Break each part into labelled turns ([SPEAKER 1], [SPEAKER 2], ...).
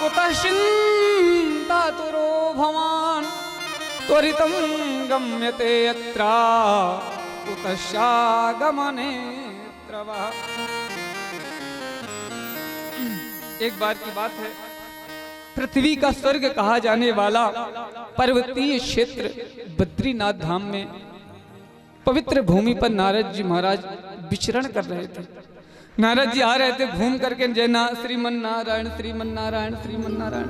[SPEAKER 1] कुतः चिन्तातुरो भवान् त्वरितं गम्यते यत्र कुतश्चागमने त्रवः। एक बार की बात है, पृथ्वी का स्वर्ग कहा जाने वाला पर्वतीय क्षेत्र बद्रीनाथ धाम में पवित्र भूमि पर नारद जी महाराज विचरण कर रहे थे। नारद जी आ रहे थे घूम करके, जय श्रीमन नारायण श्रीमन नारायण श्रीमन नारायण।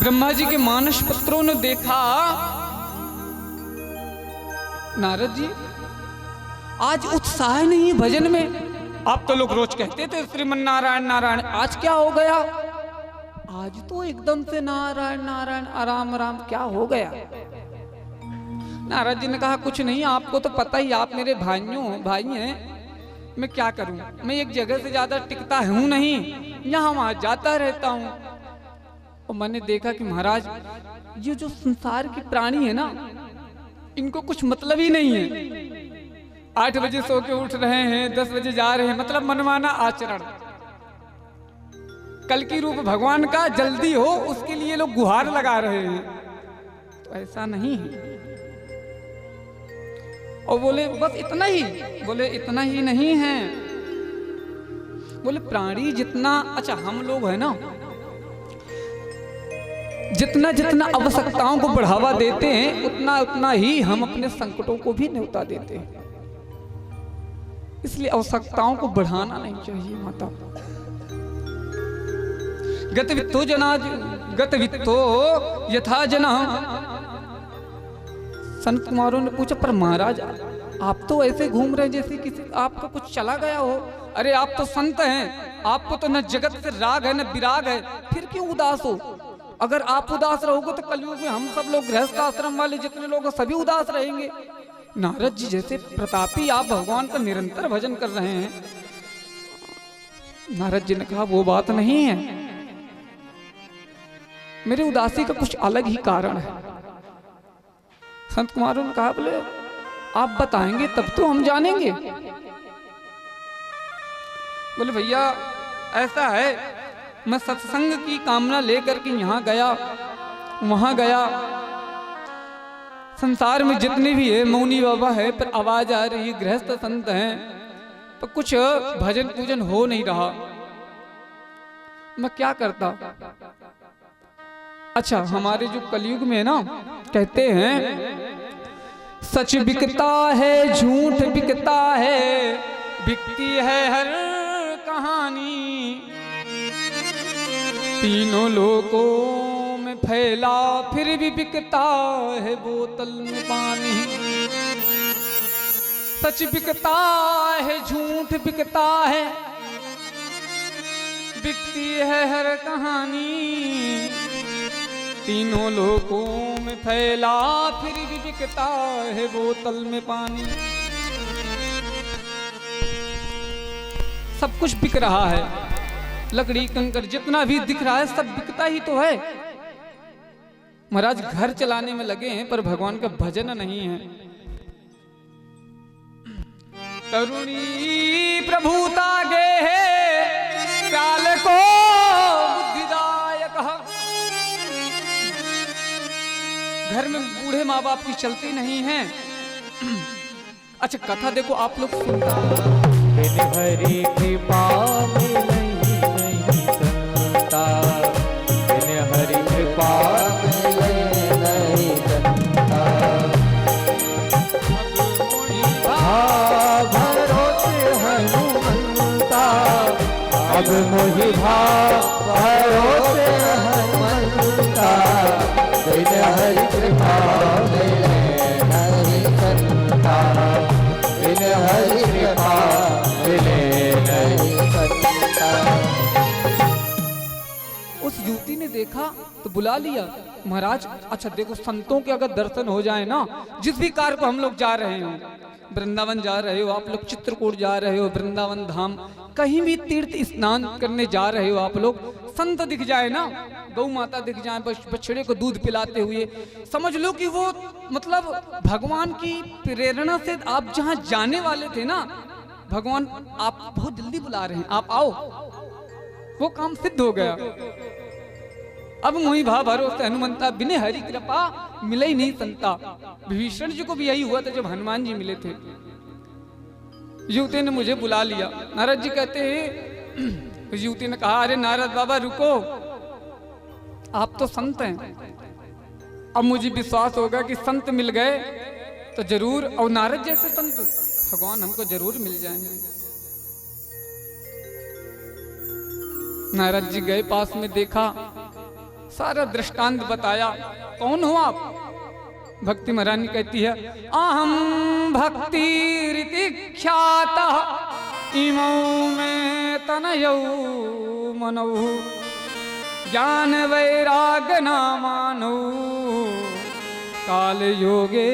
[SPEAKER 1] ब्रह्मा जी के मानस पुत्रों ने देखा, नारद जी आज उत्साह नहीं भजन में। आप तो लोग रोज कहते थे श्रीमन नारायण नारायण, आज क्या हो गया? आज तो एकदम से नारायण नारायण आराम आराम, क्या हो गया? नारद जी ने कहा कुछ नहीं, आपको तो पता ही, आप मेरे भाई हैं, मैं क्या करूं, मैं एक जगह से ज्यादा टिकता हूं नहीं, यहाँ वहां जाता रहता हूं। और मैंने देखा कि महाराज ये जो संसार की प्राणी है ना, इनको कुछ मतलब ही नहीं है। 8 बजे सो के उठ रहे हैं, 10 बजे जा रहे हैं, मतलब मनमाना आचरण। कल की रूप भगवान का जल्दी हो उसके लिए लोग गुहार लगा रहे हैं, तो ऐसा नहीं है। और बोले बस इतना ही, बोले इतना ही नहीं है, बोले प्राणी जितना, अच्छा हम लोग है ना, जितना जितना आवश्यकताओं को बढ़ावा देते हैं उतना उतना ही हम अपने संकटों को भी न्योता देते हैं। इसलिए आवश्यकताओं को बढ़ाना नहीं चाहिए माता। गतवित्तो यथा जना। संत कुमारों ने पूछा पर महाराज आप तो ऐसे घूम रहे हैं जैसे किसी आपको कुछ चला गया हो। अरे आप तो संत हैं, आपको तो न जगत से राग है न विराग है, फिर क्यों उदास हो? अगर आप उदास रहोगे तो कलयुग में हम सब लोग गृहस्थ आश्रम वाले जितने लोग सभी उदास रहेंगे। नारद जी जैसे प्रतापी आप भगवान का निरंतर भजन कर रहे हैं। नारद जी ने कहा वो बात नहीं है, मेरी उदासी का कुछ अलग ही कारण है। संत कुमारों ने कहा बोले आप बताएंगे तब तो हम जानेंगे। बोले भैया ऐसा है, मैं सत्संग की कामना लेकर के यहाँ गया वहां गया, संसार में जितने भी है मौनी बाबा है पर आवाज आ रही है, गृहस्थ संत हैं पर कुछ भजन पूजन हो नहीं रहा, मैं क्या करता? अच्छा हमारे जो कलयुग में है ना, कहते हैं सच बिकता है झूठ बिकता है, बिकती है हर कहानी, तीनों लोकों में फैला फिर भी बिकता है बोतल में पानी। सच बिकता है झूठ बिकता है, बिकती है हर कहानी, तीनों लोकों में फैला फिर भी बिकता है बोतल में पानी। सब कुछ बिक रहा है, लकड़ी कंकर जितना भी दिख रहा है सब बिकता ही तो है। महाराज घर चलाने में लगे हैं पर भगवान का भजन नहीं है। तरुणी प्रभुता गे है प्याल को बुद्धिदायक। घर में बूढ़े माँ बाप की चलती नहीं है। अच्छा कथा देखो आप लोग सुनता, हरि कृपा नहीं सुनता, हरि कृपा नहीं सुनता, भरोसे हनुमंता, अब मोहि भरोसे हनुमंता, हरि कृपा नहीं सुनता, हरि कृपा नहीं सुनता। उस युवती ने देखा तो बुला लिया, महाराज अच्छा देखो संतों के अगर दर्शन हो जाए ना, जिस भी कार को हम लोग जा रहे हो, वृंदावन जा रहे हो आप लोग, चित्रकूट जा रहे हो, वृंदावन धाम, कहीं भी तीर्थ स्नान करने जा रहे हो आप लोग, संत दिख जाए ना, गौ माता दिख जाए बछड़े को दूध पिलाते हुए, समझ लो कि वो मतलब भगवान की प्रेरणा से आप जहां जाने वाले थे ना, भगवान आप बहुत जल्दी बुला रहे हैं, आप आओ, वो काम सिद्ध हो गया। अब मुई भा भरोसे हनुमंता, बिने हरि कृपा मिले ही नहीं संता। विभीषण जी को भी यही हुआ था जब हनुमान जी मिले थे। युवती ने मुझे बुला लिया। नारद जी कहते हैं, युवती ने कहा, अरे नारद बाबा रुको, आप तो संत हैं, अब मुझे विश्वास होगा कि संत मिल गए तो जरूर, और नारद जैसे संत भगवान हमको जरूर मिल जाएंगे। नारद जी गए, पास में देखा, सारा दृष्टांत बताया। कौन हो आप? भक्ति महारानी कहती है, अहम भक्ति रीति ख्याता इमौ में तनयौ मनौ ज्ञान वैराग नामानो काल योगे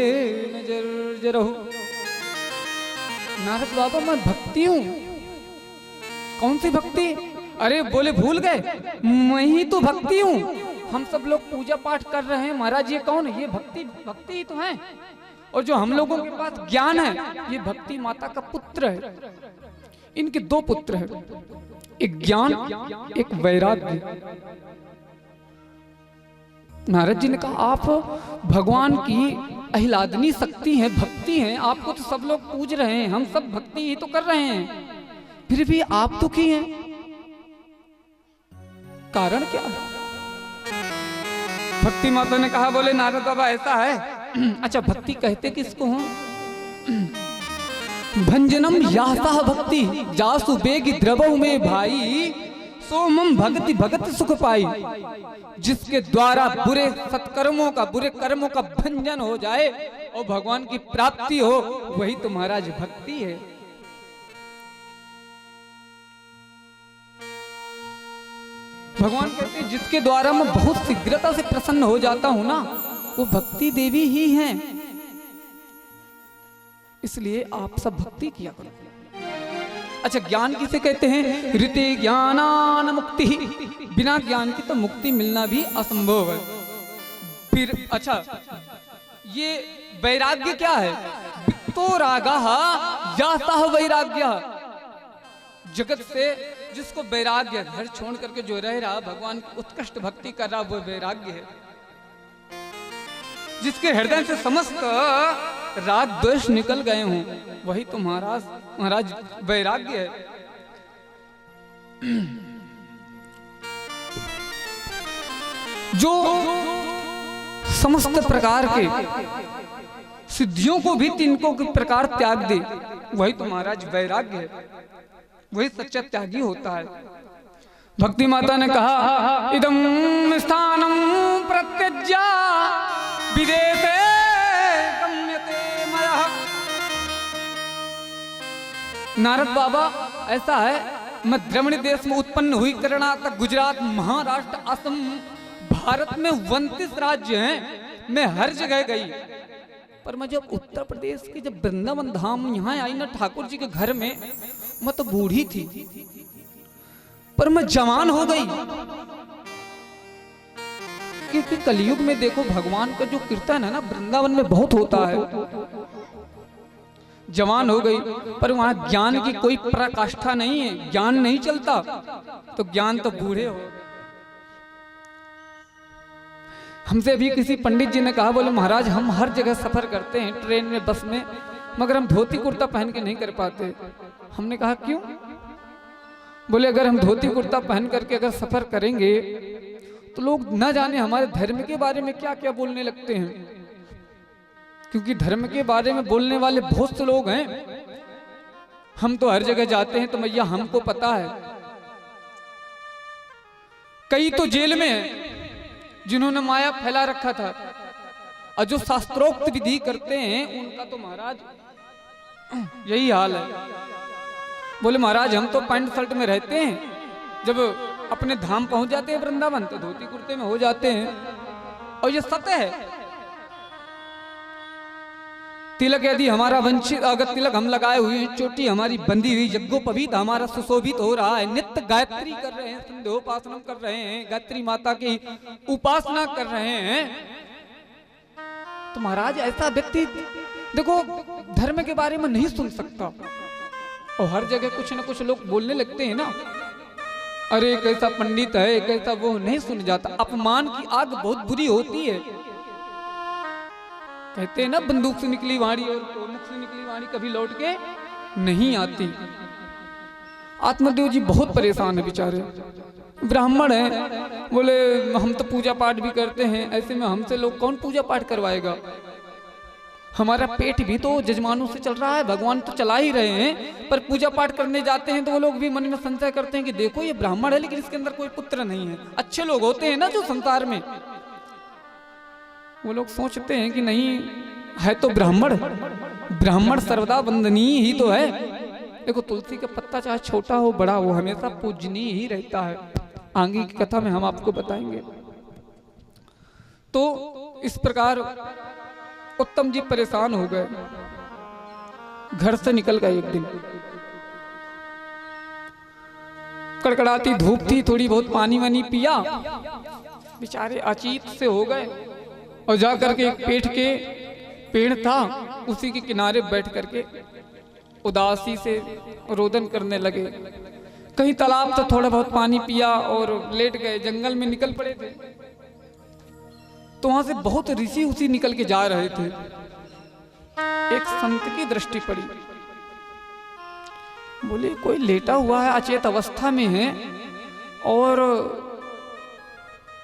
[SPEAKER 1] जर्जरहु। नारद बाबा मैं भक्ति हूं। कौन सी भक्ति? अरे बोले भूल गए, मैं ही तो भक्ति हूं। हम सब लोग पूजा पाठ कर रहे हैं, महाराज ये कौन है? ये भक्ति ही तो है। और जो हम लोगों के पास ज्ञान है, ये भक्ति माता का पुत्र है। इनके दो पुत्र हैं, एक ज्ञान एक वैराग्य। नारद जी ने कहा, आप भगवान की अहिलादनी शक्ति है, भक्ति है, आपको तो सब लोग पूज रहे हैं, हम सब भक्ति ही तो कर रहे हैं, फिर भी आप दुखी हैं, कारण क्या है? भक्ति माता ने कहा, बोले नारद बाबा ऐसा है। अच्छा भक्ति कहते किसको हो? भंजनम यासा भक्ति जासु बेगी द्रवौ में भाई सोमम भक्ति भगत सुख पाई। जिसके द्वारा बुरे सत्कर्मों का, बुरे कर्मों का भंजन हो जाए और भगवान की प्राप्ति हो, वही तो महाराज भक्ति है। भगवान कहते हैं, जिसके द्वारा मैं बहुत शीघ्रता से प्रसन्न हो जाता हूं ना, वो भक्ति देवी ही हैं। इसलिए आप सब भक्ति किया करो। अच्छा ज्ञान किसे कहते हैं? ऋते ज्ञानान मुक्ति, बिना ज्ञान की तो मुक्ति मिलना भी असंभव है। फिर अच्छा ये वैराग्य क्या है? वित्तो रागः यासः वैराग्य। जगत से जिसको वैराग्य, घर छोड़ करके जो रह रहा, भगवान की उत्कृष्ट भक्ति कर रहा, वो वैराग्य है। जिसके हृदय से समस्त राग द्वेष निकल गए हों, वही तो महाराज वैराग्य है। जो समस्त प्रकार के सिद्धियों को भी तिनको के प्रकार त्याग दे, वही तो महाराज वैराग्य है, वही सच्चा त्यागी होता है। भक्ति माता ने कहा, इदम स्थानम प्रत्यज्य विदेशे गम्यते मयः। नारद बाबा ऐसा है, मैं द्रविड़ देश में उत्पन्न हुई, कर्नाटक, गुजरात, महाराष्ट्र, असम, भारत में 29 राज्य हैं, मैं हर जगह गई। पर मैं जब उत्तर प्रदेश के, जब वृंदावन धाम यहाँ आई ना, ठाकुर जी के घर में, मैं तो बूढ़ी थी, पर मैं जवान हो गई। क्योंकि कलयुग में देखो भगवान का जो कीर्तन है ना, वृंदावन में बहुत होता है। जवान हो गई, पर वहां ज्ञान की कोई पराकाष्ठा नहीं है, ज्ञान नहीं चलता, तो ज्ञान तो बूढ़े हो। हमसे अभी किसी पंडित जी ने कहा, बोले महाराज हम हर जगह सफर करते हैं, ट्रेन में, बस में, मगर हम धोती कुर्ता पहन के नहीं कर पाते। हमने कहा क्यों? बोले अगर हम धोती कुर्ता पहन करके अगर सफर करेंगे तो लोग न जाने हमारे धर्म के बारे में क्या क्या बोलने लगते हैं। क्योंकि धर्म के बारे में बोलने वाले बहुत से लोग हैं। हम तो हर जगह जाते हैं तो मैया हमको पता है। कई तो जेल में हैं जिन्होंने माया फैला रखा था, और जो शास्त्रोक्त विधि करते हैं उनका तो महाराज यही हाल है। बोले महाराज हम तो पैंट शर्ट में रहते हैं, जब अपने धाम पहुंच जाते हैं वृंदावन तो धोती कुर्ते में हो जाते हैं। और ये सत्य है। तिलक यदि हमारा वंचित, अगर तिलक हम लगाए हुए हैं, चोटी हमारी बंधी हुई, यज्ञोपवीत हमारा सुशोभित हो रहा है, नित्य गायत्री कर रहे हैं, संध्योपासना कर रहे हैं, गायत्री माता की उपासना कर रहे हैं, तो महाराज ऐसा व्यक्ति देखो धर्म के बारे में नहीं सुन सकता। और हर जगह कुछ न कुछ लोग बोलने लगते हैं ना, अरे कैसा पंडित है, कैसा वो नहीं सुन जाता। अपमान की आग बहुत बुरी होती है। कहते हैं ना, बंदूक से निकली वाणी और मुख से निकली वाणी कभी लौट के नहीं आती। आत्मदेव जी बहुत परेशान है बेचारे, ब्राह्मण हैं, बोले हम तो पूजा पाठ भी करते हैं, ऐसे में हमसे लोग कौन पूजा पाठ करवाएगा। हमारा पेट भी तो जजमानों से चल रहा है, भगवान तो चला ही रहे हैं, पर पूजा पाठ करने जाते हैं तो वो लोग भी मन में संशय करते हैं कि देखो ये ब्राह्मण है लेकिन इसके अंदर कोई पुत्र नहीं है। अच्छे लोग होते हैं ना जो संसार में, वो लोग सोचते हैं कि नहीं है तो ब्राह्मण, ब्राह्मण सर्वदा वंदनीय ही तो है। देखो तुलसी का पत्ता चाहे छोटा हो बड़ा हो हमेशा पूजनीय ही रहता है। आगे की कथा में हम आपको बताएंगे। तो इस प्रकार उत्तम जी परेशान हो गए, घर से निकल गए। एक दिन कड़कड़ाती धूप थी, थोड़ी बहुत पानी वानी पिया, बेचारे अचीत से हो गए और जाकर के एक पेट के पेड़ था उसी के किनारे बैठ करके उदासी से रोदन करने लगे। कहीं तालाब तो थोड़ा बहुत पानी पिया और लेट गए। जंगल में निकल पड़े थे तो वहां से बहुत ऋषि उसी निकल के जा रहे थे। एक संत की दृष्टि पड़ी, बोले कोई लेटा हुआ है, अचेत अवस्था में है। और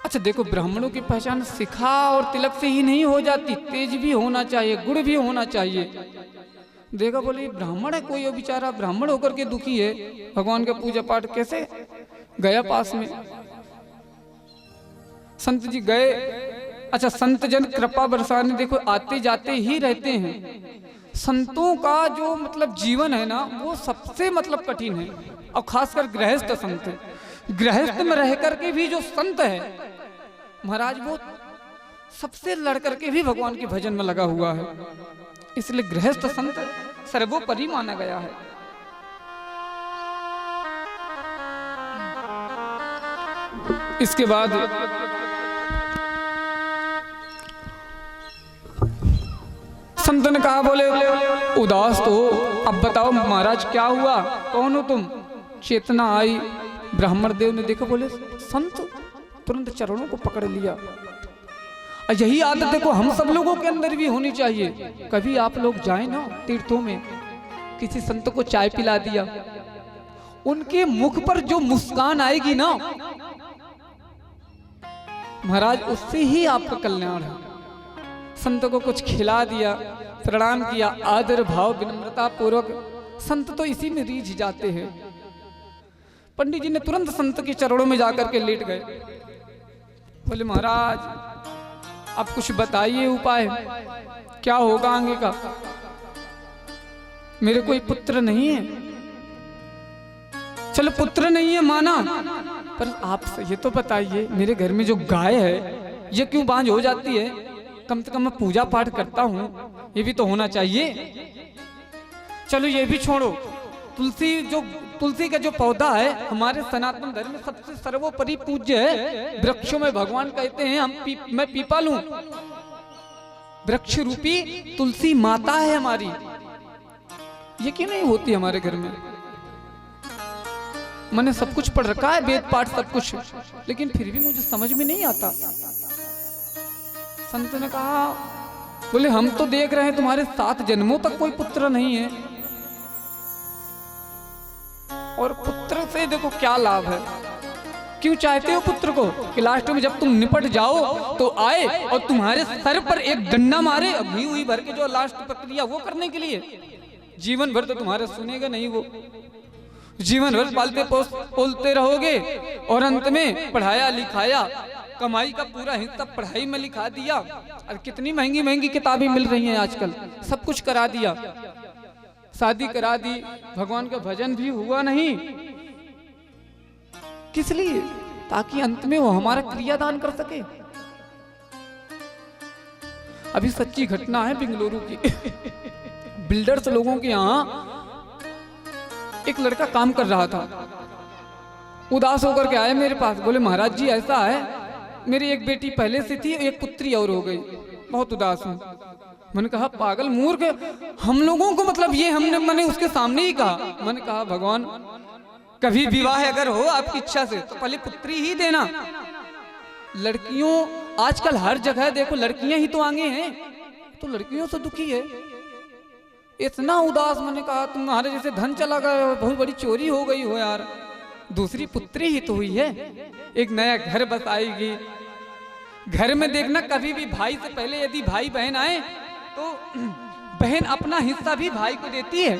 [SPEAKER 1] अच्छा देखो, ब्राह्मणों की पहचान शिखा और तिलक से ही नहीं हो जाती, तेज भी होना चाहिए, गुण भी होना चाहिए। देखा, बोले ब्राह्मण है कोई, बेचारा ब्राह्मण होकर के दुखी है, भगवान का पूजा पाठ कैसे। गया पास में, संत जी गए। अच्छा, संत जन कृपा बरसाने, देखो आते जाते ही रहते हैं। संतों का जो मतलब जीवन है ना वो सबसे मतलब कठिन है, और खासकर गृहस्थ संत। गृहस्थ में रह करके भी जो संत है महाराज, वो सबसे लड़ करके भी भगवान के भजन में लगा हुआ है। इसलिए गृहस्थ संत सर्वोपरि माना गया है। इसके बाद संत ने कहा, बोले उदास तो हो, अब बताओ महाराज क्या हुआ, कौन हो तुम। चेतना आई, ब्राह्मण देव ने देखा, बोले संत, तुरंत चरणों को पकड़ लिया। यही आदत देखो हम सब लोगों के अंदर भी होनी चाहिए। कभी आप लोग जाए ना तीर्थों में, किसी संत को चाय पिला दिया, उनके मुख पर जो मुस्कान आएगी ना महाराज, उससे ही आपका कल्याण है। संत को कुछ खिला दिया, प्रणाम किया, आदर भाव विनम्रता पूर्वक, संत तो इसी में रीझ जाते हैं। पंडित जी ने तुरंत संत के चरणों में जाकर के लेट गए। बोले महाराज आप कुछ बताइए उपाय, क्या होगा आगे का। मेरे कोई पुत्र नहीं है। चलो पुत्र नहीं है माना, पर आप ये तो बताइए मेरे घर में जो गाय है ये क्यों बांझ हो जाती है। कम से कम मैं पूजा पाठ करता हूँ, ये भी तो होना चाहिए। चलो ये भी छोड़ो, तुलसी का जो पौधा है हमारे सनातन धर्म में सबसे सर्वोपरि पूज्य है। वृक्षों में भगवान कहते हैं मैं पीपल हूं, वृक्ष रूपी तुलसी माता है हमारी। ये क्यों नहीं होती हमारे घर में। मैंने सब कुछ पढ़ रखा है, वेद पाठ सब कुछ, लेकिन फिर भी मुझे समझ में नहीं आता। संत ने कहा, बोले हम तो देख रहे हैं तुम्हारे 7 जन्मों तक कोई पुत्र नहीं है, और पुत्र से देखो क्या लाभ है। क्यों चाहते हो पुत्र को कि लास्ट में जब तुम निपट जाओ तो आए और तुम्हारे सर पर एक डंडा मारे, अभी हुई भर के जो लास्ट प्रक्रिया वो करने के लिए। जीवन भर तो तुम्हारे सुनेगा नहीं वो, जीवन भर पालते पोलते रहोगे, और अंत में पढ़ाया लिखाया, कमाई का पूरा हिस्सा पढ़ाई में लिखा दिया। और कितनी महंगी महंगी किताबें मिल रही हैं आजकल, सब कुछ करा दिया, शादी करा दी, भगवान का भजन भी हुआ नहीं। किस लिए? ताकि अंत में वो हमारा क्रियादान कर सके। अभी सच्ची घटना है बेंगलुरु की। बिल्डर्स लोगों के यहाँ एक लड़का काम कर रहा था, उदास होकर के आया मेरे पास, बोले महाराज जी ऐसा है, मेरी एक बेटी पहले से थी, एक पुत्री और हो गई, बहुत उदास हूं। मैंने कहा पागल मूर्ख, हम लोगों को मतलब ये मैंने उसके सामने ही कहा, मैंने कहा भगवान कभी विवाह अगर हो आपकी इच्छा से तो पहले पुत्री ही देना। लड़कियों आजकल हर जगह देखो लड़कियां ही तो आगे हैं, तो लड़कियों से दुखी है। इतना उदास, मैंने कहा तुम्हारे जैसे धन चला गया, बहुत बड़ी चोरी हो गई हो यार। दूसरी पुत्री ही तो हुई है, एक नया घर बस आएगी। घर में देखना कभी भी भाई से पहले यदि भाई बहन आए तो बहन अपना हिस्सा भी भाई को देती है।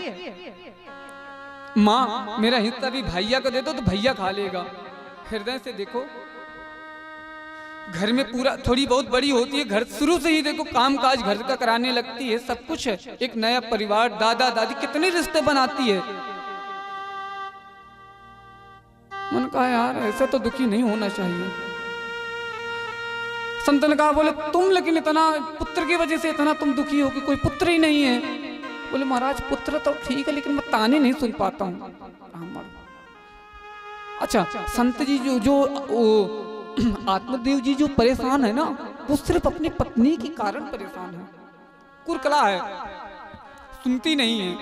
[SPEAKER 1] माँ मेरा हिस्सा भी भैया को दे दो तो भैया खा लेगा। हृदय से देखो, घर में पूरा थोड़ी बहुत बड़ी होती है, घर शुरू से ही देखो काम काज घर का कराने लगती है, सब कुछ है। एक नया परिवार, दादा दादी कितने रिश्ते बनाती है। मैंने कहा यार ऐसा तो दुखी नहीं होना चाहिए। संत ने कहा बोले तुम लेकिन इतना पुत्र की वजह से इतना तुम दुखी हो कि कोई पुत्र ही नहीं है। बोले महाराज पुत्र तो ठीक है लेकिन मैं ताने नहीं सुन पाता हूँ। अच्छा संत जी जो आत्मदेव जी जो परेशान है ना, वो सिर्फ अपनी पत्नी के कारण परेशान है। कुरकला है, सुनती नहीं है।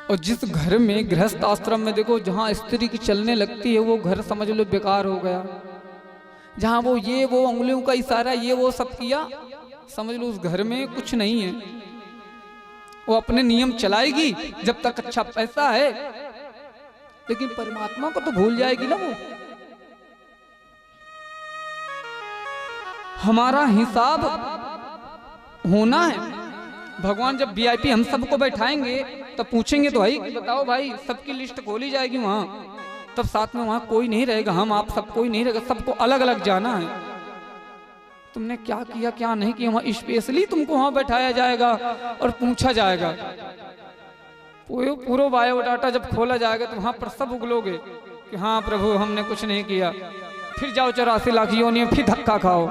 [SPEAKER 1] और जिस घर में गृहस्थ आश्रम में देखो जहां स्त्री की चलने लगती है वो घर समझ लो बेकार हो गया। जहां वो उंगलियों का इशारा ये वो सब किया, समझ लो उस घर में कुछ नहीं है। वो अपने नियम चलाएगी जब तक अच्छा पैसा है, लेकिन परमात्मा को तो भूल जाएगी ना वो। हमारा हिसाब होना है। भगवान जब वीआईपी हम सबको बैठाएंगे तब पूछेंगे तो भाई बताओ भाई, सबकी लिस्ट खोली जाएगी वहां, तब साथ में वहां कोई नहीं रहेगा, हम आप सब कोई नहीं रहेगा, सबको अलग अलग जाना है। तुमने क्या किया क्या नहीं किया, वहां स्पेशली तुमको वहां बैठाया जाएगा और पूछा जाएगा। पूरा बायोडाटा जब खोला जाएगा तो वहां पर सब उगलोगे कि हाँ प्रभु हमने कुछ नहीं किया। फिर जाओ 84 लाख योनियों, फिर धक्का खाओ।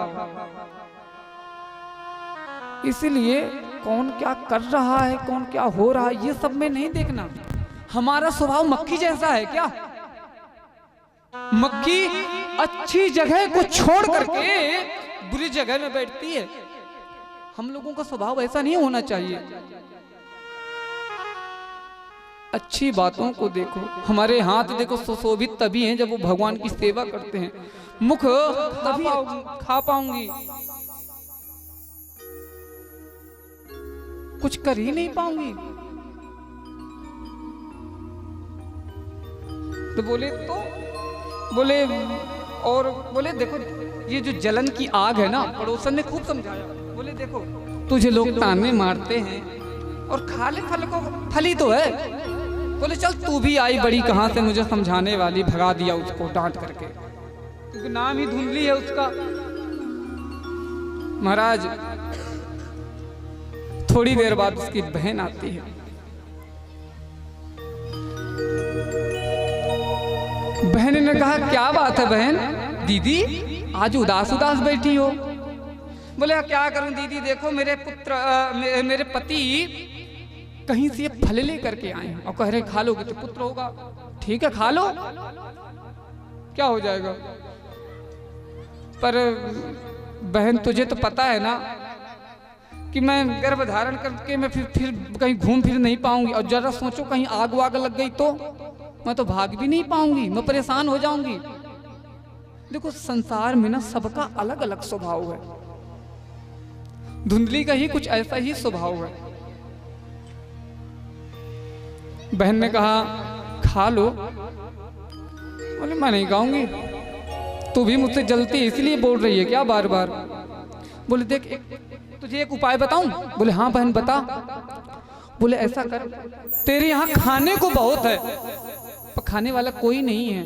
[SPEAKER 1] इसीलिए कौन क्या कर रहा है, कौन क्या हो रहा है, ये सब में नहीं देखना। हमारा स्वभाव मक्खी जैसा है क्या? मक्खी अच्छी जगह को छोड़ करके बुरी जगह में बैठती है। हम लोगों का स्वभाव ऐसा नहीं होना चाहिए। अच्छी बातों को देखो। हमारे हाथ देखो सुशोभित तभी हैं जब वो भगवान की सेवा करते हैं। मुख तभी खा पाऊंगी, कुछ कर ही नहीं पाऊंगी। तो बोले और बोले देखो ये जो जलन की आग है ना, पड़ोसन ने खूब समझाया। बोले देखो तुझे लोग ताने मारते हैं और खाले फल को फली तो है। बोले चल तू भी आई बड़ी कहां से मुझे समझाने वाली, भगा दिया उसको डांट करके, क्योंकि नाम ही धुंधली है उसका। महाराज थोड़ी देर बाद उसकी बहन आती है। बहन ने कहा क्या बात है बहन, दीदी आज उदास उदास बैठी हो। बोले क्या करूं दीदी, देखो मेरे पति कहीं से फल ले करके आए हैं और कह रहे खा लोगे तो पुत्र होगा। ठीक है खा लो, क्या हो जाएगा। पर बहन तुझे तो पता है ना कि मैं गर्भ धारण करके मैं फिर कहीं घूम फिर नहीं पाऊंगी, और जरा सोचो कहीं आग वाग लग गई तो मैं तो भाग भी नहीं पाऊंगी, मैं परेशान हो जाऊंगी। देखो संसार में ना सबका अलग अलग स्वभाव है। धुंधली का ही कुछ ऐसा ही स्वभाव है। बहन ने कहा खा लो। बोले मैं नहीं खाऊंगी, तू भी मुझसे जलती है इसलिए बोल रही है क्या बार बार। बोले देख तुझे एक उपाय बताऊं। बोले हाँ बहन बता। बोले ऐसा कर, तेरे यहाँ खाने को बहुत है पर खाने वाला कोई नहीं है,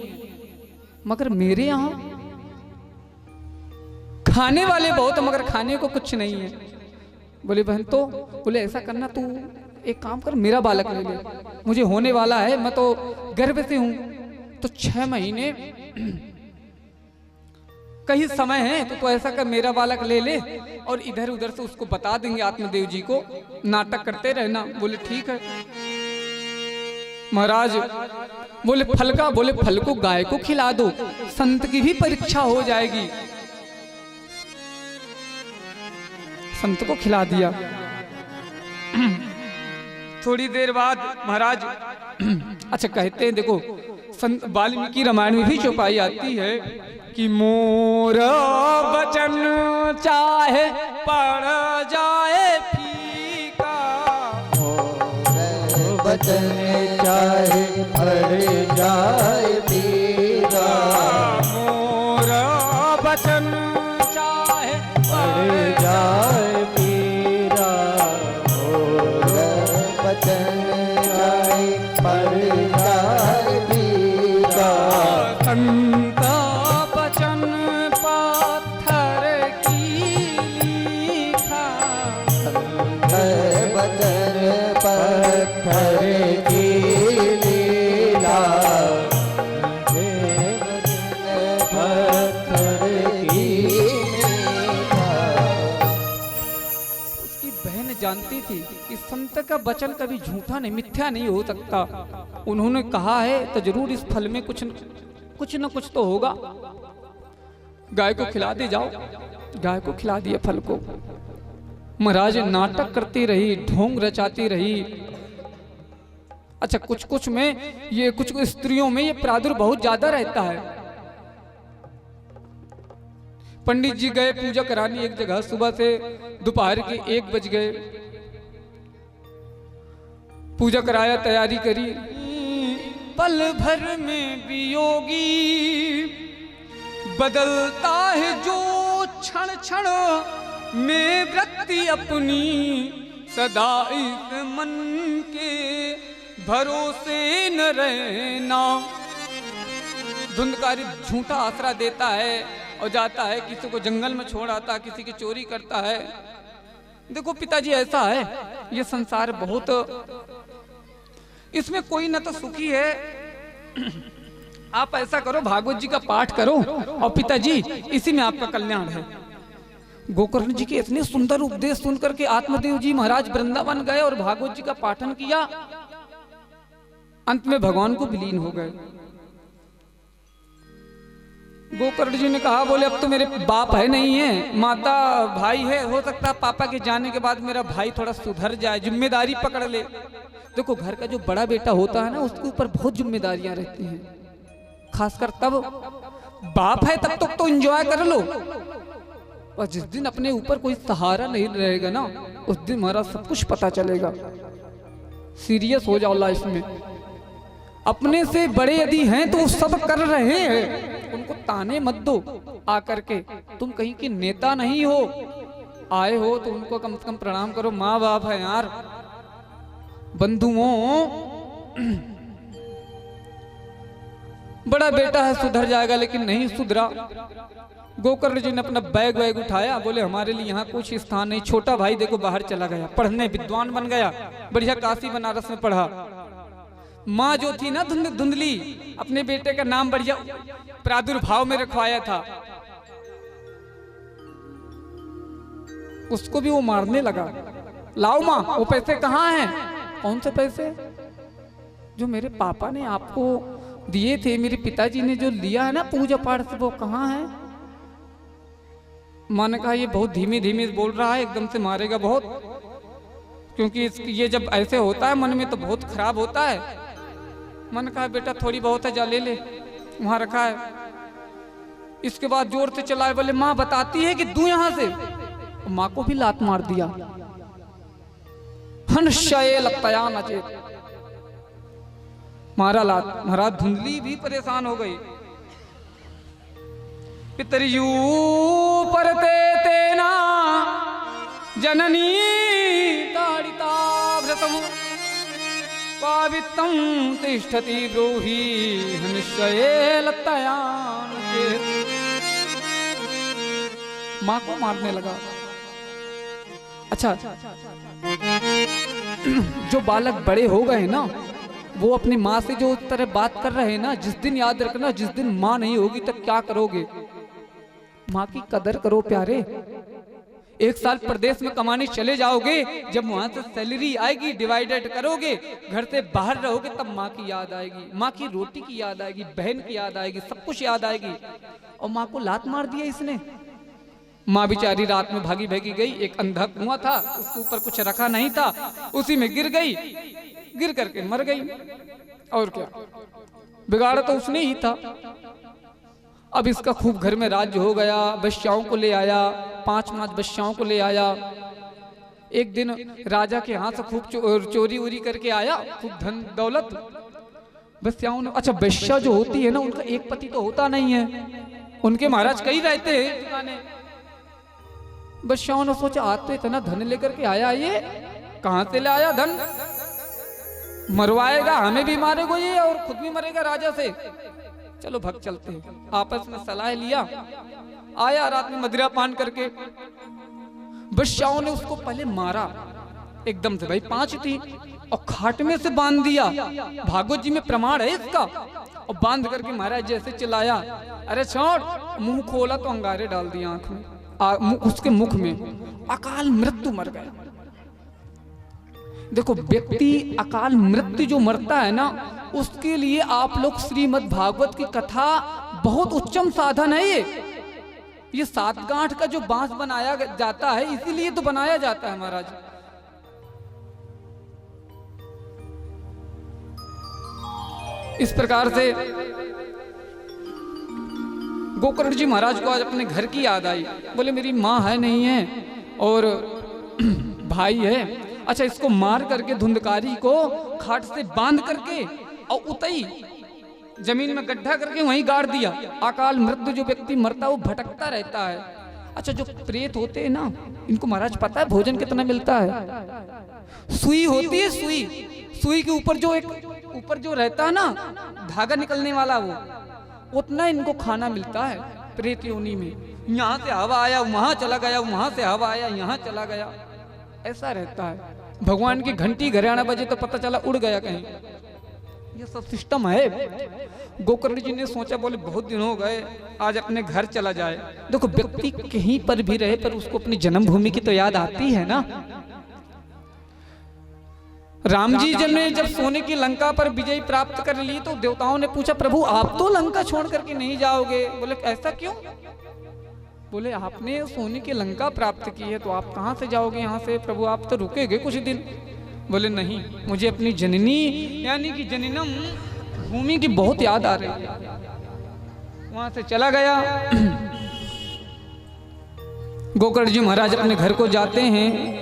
[SPEAKER 1] मगर मेरे यहाँ खाने वाले बहुत है मगर खाने को कुछ नहीं है। बोले बहन तो, बोले ऐसा करना तू एक काम कर, मेरा बालक ले ले, मुझे होने वाला है, मैं तो गर्भ से हूं, तो 6 महीने कहीं समय है, तो ऐसा कर मेरा बालक ले ले और इधर उधर से उसको बता देंगे आत्मदेव जी को, नाटक करते रहना। बोले ठीक है। महाराज बोले फल का, बोले फल को गाय को खिला दो, संत की भी परीक्षा हो जाएगी। संत को खिला दिया। थोड़ी देर बाद महाराज अच्छा कहते हैं, देखो संत वाल्मीकि रामायण में भी चौपाई आती है कि मोर वचन चाहे पड़ जाए फीका,
[SPEAKER 2] मोर वचन चाहे पड़ जाए फीका,
[SPEAKER 1] मोर वचन चाहे
[SPEAKER 2] पड़ जाए फीका, मोर वचन चाहे पड़ जाए फीका,
[SPEAKER 1] संत वचन पत्थर की लीखा,
[SPEAKER 2] वचन पत्थर की लीला, पत्थर की लीला।
[SPEAKER 1] उसकी बहन जानती थी कि संत का वचन कभी झूठा नहीं, मिथ्या नहीं हो सकता। उन्होंने कहा है तो जरूर इस फल में कुछ न कुछ तो होगा। गाय को खिला दे जाओ। गाय को खिला दिया फल को। महाराज नाटक करती रही, ढोंग रचाती रही। अच्छा कुछ में ये कुछ स्त्रियों में ये प्रादुर्भाव बहुत ज्यादा रहता है। पंडित जी गए पूजा कराने एक जगह, सुबह से दोपहर के 1 बज गए। पूजा कराया, तैयारी करी। पल भर में वियोगी बदलता है जो क्षण क्षण में वृत्ति अपनी, सदा इस मन के भरोसे न रहना। धुंधकारी झूठा आसरा देता है और जाता है, किसी को जंगल में छोड़ आता है, किसी की चोरी करता है। देखो पिताजी ऐसा है, ये संसार बहुत, इसमें कोई न तो सुखी है। आप ऐसा करो, भागवत जी का पाठ करो और पिताजी इसी में आपका कल्याण है। गोकर्ण जी के इतने सुंदर उपदेश सुनकर के आत्मदेव जी महाराज वृंदावन गए और भागवत जी का पाठन किया। अंत में भगवान को विलीन हो गए। गोकर्ण जी ने कहा, बोले अब तो मेरे बाप है नहीं है, माता भाई है, हो सकता है पापा के जाने के बाद मेरा भाई थोड़ा सुधर जाए, जिम्मेदारी पकड़ ले। देखो घर का जो बड़ा बेटा होता है ना, उसके ऊपर बहुत जिम्मेदारियां रहती हैं, खासकर तब बाप है तब तक तो एंजॉय कर लो, और जिस दिन अपने ऊपर कोई सहारा नहीं रहेगा ना, उस दिन हमारा सब कुछ पता चलेगा। सीरियस हो जाओ लाइफ में। अपने से बड़े यदि हैं तो वो सब कर रहे हैं, उनको ताने मत दो आकर के। तुम कहीं के नेता नहीं हो, आए हो तो उनको कम से कम प्रणाम करो। माँ बाप है यार, बंधुओं। बड़ा बेटा है सुधर जाएगा, लेकिन नहीं सुधरा। गोकर्ण जी ने अपना बैग वैग उठाया, बोले हमारे लिए यहाँ कुछ स्थान नहीं। छोटा भाई देखो बाहर चला गया पढ़ने, विद्वान बन गया, बढ़िया काशी बनारस में पढ़ा। माँ जो थी ना धुंधली, अपने बेटे का नाम बढ़िया प्रादुर्भाव में रखवाया था, उसको भी वो मारने लगा। लाओ माँ, वो पैसे कहाँ हैं? कौन से पैसे? जो मेरे पापा ने आपको दिए थे, मेरे पिताजी ने जो लिया है ना पूजा पाठ से, वो कहाँ है? माँ ने कहा ये बहुत धीमे धीमे बोल रहा है, एकदम से मारेगा बहुत, क्योंकि ये जब ऐसे होता है मन में तो बहुत खराब होता है। मन कहा बेटा थोड़ी बहुत है, जा ले ले, वहां रखा है। इसके बाद जोर से चलाए, बोले माँ बताती है कि दूं यहां से। माँ को भी लात मार दिया। हंशये लपतया नचेत, मारा लात। महाराज धुंधली भी परेशान हो गई। पितरयू परते तेना जननी ताड़िता व्रतम पावित्रं तिष्ठति ब्रूहि हंशये लपतया नचेत। माँ को मारने लगा। अच्छा, जो बालक बड़े हो गए ना, वो अपनी माँ से जो तरह बात कर रहे हैं ना, जिस दिन याद रखना, जिस दिन माँ नहीं होगी तब क्या करोगे। माँ की कदर करो प्यारे। 1 साल प्रदेश में कमाने चले जाओगे, जब वहां से सैलरी आएगी डिवाइडेड करोगे, घर से बाहर रहोगे, तब माँ की याद आएगी, माँ की रोटी की याद आएगी, बहन की याद आएगी, सब कुछ याद आएगी। और माँ को लात मार दिया इसने। माँ बेचारी रात में भागी भागी गई, एक अंधा कुआं था, उसके ऊपर कुछ रखा नहीं था, उसी में गिर गई, गिर करके मर गई। और क्या, बिगाड़ा तो उसने ही था। अब इसका खूब घर में राज्य हो गया, बच्चाओं को ले आया, 5 बच्चाओं को ले आया। एक दिन राजा के यहाँ से खूब चोरी वोरी करके आया, खूब धन दौलत। बच्चाओं ने, अच्छा बच्चा जो होती है ना, उनका एक पति तो होता नहीं है, उनके महाराज कई रहते हैं। बच्चाओं ने सोचा आज तो इतना धन लेकर के आया, ये कहां से ले आया धन, मरवाएगा, हमें भी मारेगा ये और खुद भी मरेगा राजा से, चलो भग चलते हैं। आपस में सलाह लिया, आया रात में मदिरा पान करके। बच्चाओं ने उसको पहले मारा एकदम से, भाई 5 थी, और खाट में से बांध दिया, भागवत जी में प्रमाण है इसका, और बांध करके महाराज जैसे चिल्लाया, अरे छोड़, मुंह खोला तो अंगारे डाल दिया आंख में, उसके मुख में, अकाल मृत्यु मर गया। देखो व्यक्ति अकाल मृत्यु जो मरता है ना, उसके लिए आप लोग श्रीमद् भागवत की कथा बहुत उच्चम साधन है। ये 7 गांठ का जो बांस बनाया जाता है, इसीलिए तो बनाया जाता है महाराज। इस प्रकार से गोकर्ण जी महाराज को आज अपने घर की याद आई। बोले मेरी माँ है नहीं है और भाई है, अच्छा इसको मार करके धुंधकारी को खाट से बांध करके और उतई जमीन में गड्ढा करके वहीं गाड़ दिया। अकाल मृत्यु जो व्यक्ति मरता है वो भटकता रहता है। अच्छा जो प्रेत होते हैं ना, इनको महाराज पता है भोजन कितना मिलता है? सुई होती है, सुई के ऊपर जो एक ऊपर जो रहता है ना धागा निकलने वाला, वो उतना इनको खाना मिलता है प्रेत योनि में। यहाँ से हवा आया वहां चला गया, वहां से हवा आया यहाँ चला गया, ऐसा रहता है। भगवान की घंटी घराना बजे तो पता चला उड़ गया कहीं, ये सब सिस्टम है। गोकर्ण जी ने सोचा, बोले बहुत दिन हो गए, आज अपने घर चला जाए। देखो व्यक्ति कहीं पर भी रहे पर उसको अपनी जन्मभूमि की तो याद आती है ना। राम जी ने जब सोने की लंका पर विजय प्राप्त कर ली तो देवताओं ने पूछा, प्रभु आप तो लंका छोड़ करके नहीं जाओगे? बोले ऐसा क्यों? बोले आपने सोने की लंका प्राप्त की है तो आप कहाँ से जाओगे यहाँ से? प्रभु आप तो रुकेंगे कुछ दिन। बोले नहीं, मुझे अपनी जननी यानी कि जनिनम भूमि की बहुत याद आ रही है। वहां से चला गया। गोकर्ण जी महाराज अपने घर को जाते हैं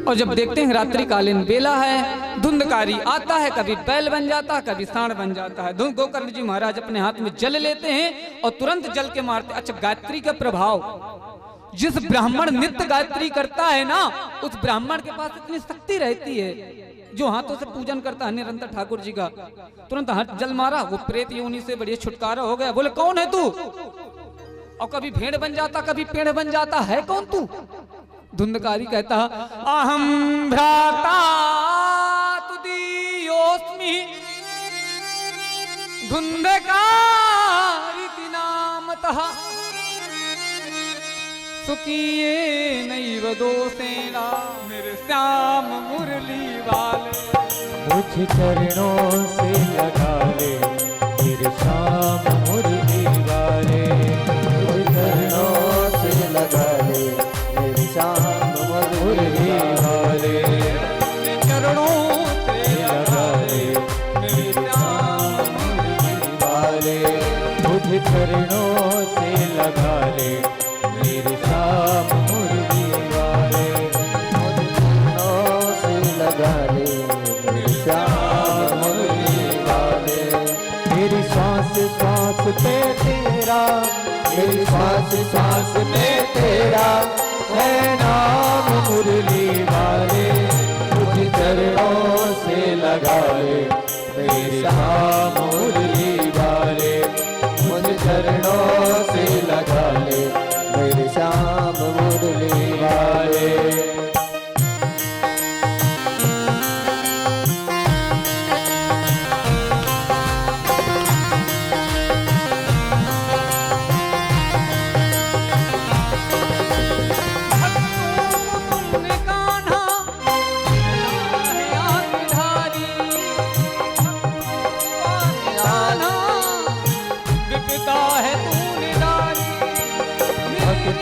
[SPEAKER 1] और जब देखते हैं रात्रि कालीन बेला है, धुंधकारी आता है, कभी बैल बन जाता है, कभी सांड बन जाता है। गोकर्ण जी महाराज अपने हाथ में जल लेते हैं और तुरंत जल के मारते। अच्छा गायत्री का प्रभाव, जिस ब्राह्मण नित्य गायत्री करता है ना, उस ब्राह्मण के पास इतनी शक्ति रहती है, जो हाथों से पूजन करता है निरंतर ठाकुर जी का, तुरंत हाथ जल मारा, वो प्रेत योनि से बढ़िया छुटकारा हो गया। बोले कौन है तू? और कभी भेड़ बन जाता, कभी पेड़ बन जाता, है कौन तू? धुंधकारी कहता, अहम भ्राता तुदीयोस्मि धुंधकारिति नामतः सुखिए नैव दोषेणा मेरे श्याम मुरली वाले।
[SPEAKER 2] मुझ चरणों से लगा ले मेरे श्याम मुरली वाले, मुझ चरणों से लगा ले मेरे श्याम मुरली वाले,
[SPEAKER 1] चरणों से लगा ले मेरे श्याम मुरली
[SPEAKER 2] वाले, मुझ चरणों से लगा ले मेरे श्याम मुरली वाले, मुझ चरणों से लगा ले मेरे श्याम मुरली वाले। मेरी सांस सांस पे तेरा, मेरी सांस सांस में तेरा है नाम मुरली वाले, मुझ चरणों से लगा ले मेरे श्याम मुरली वाले, मुझ चरणों से लगा ले मेरे श्याम मुरली वाले।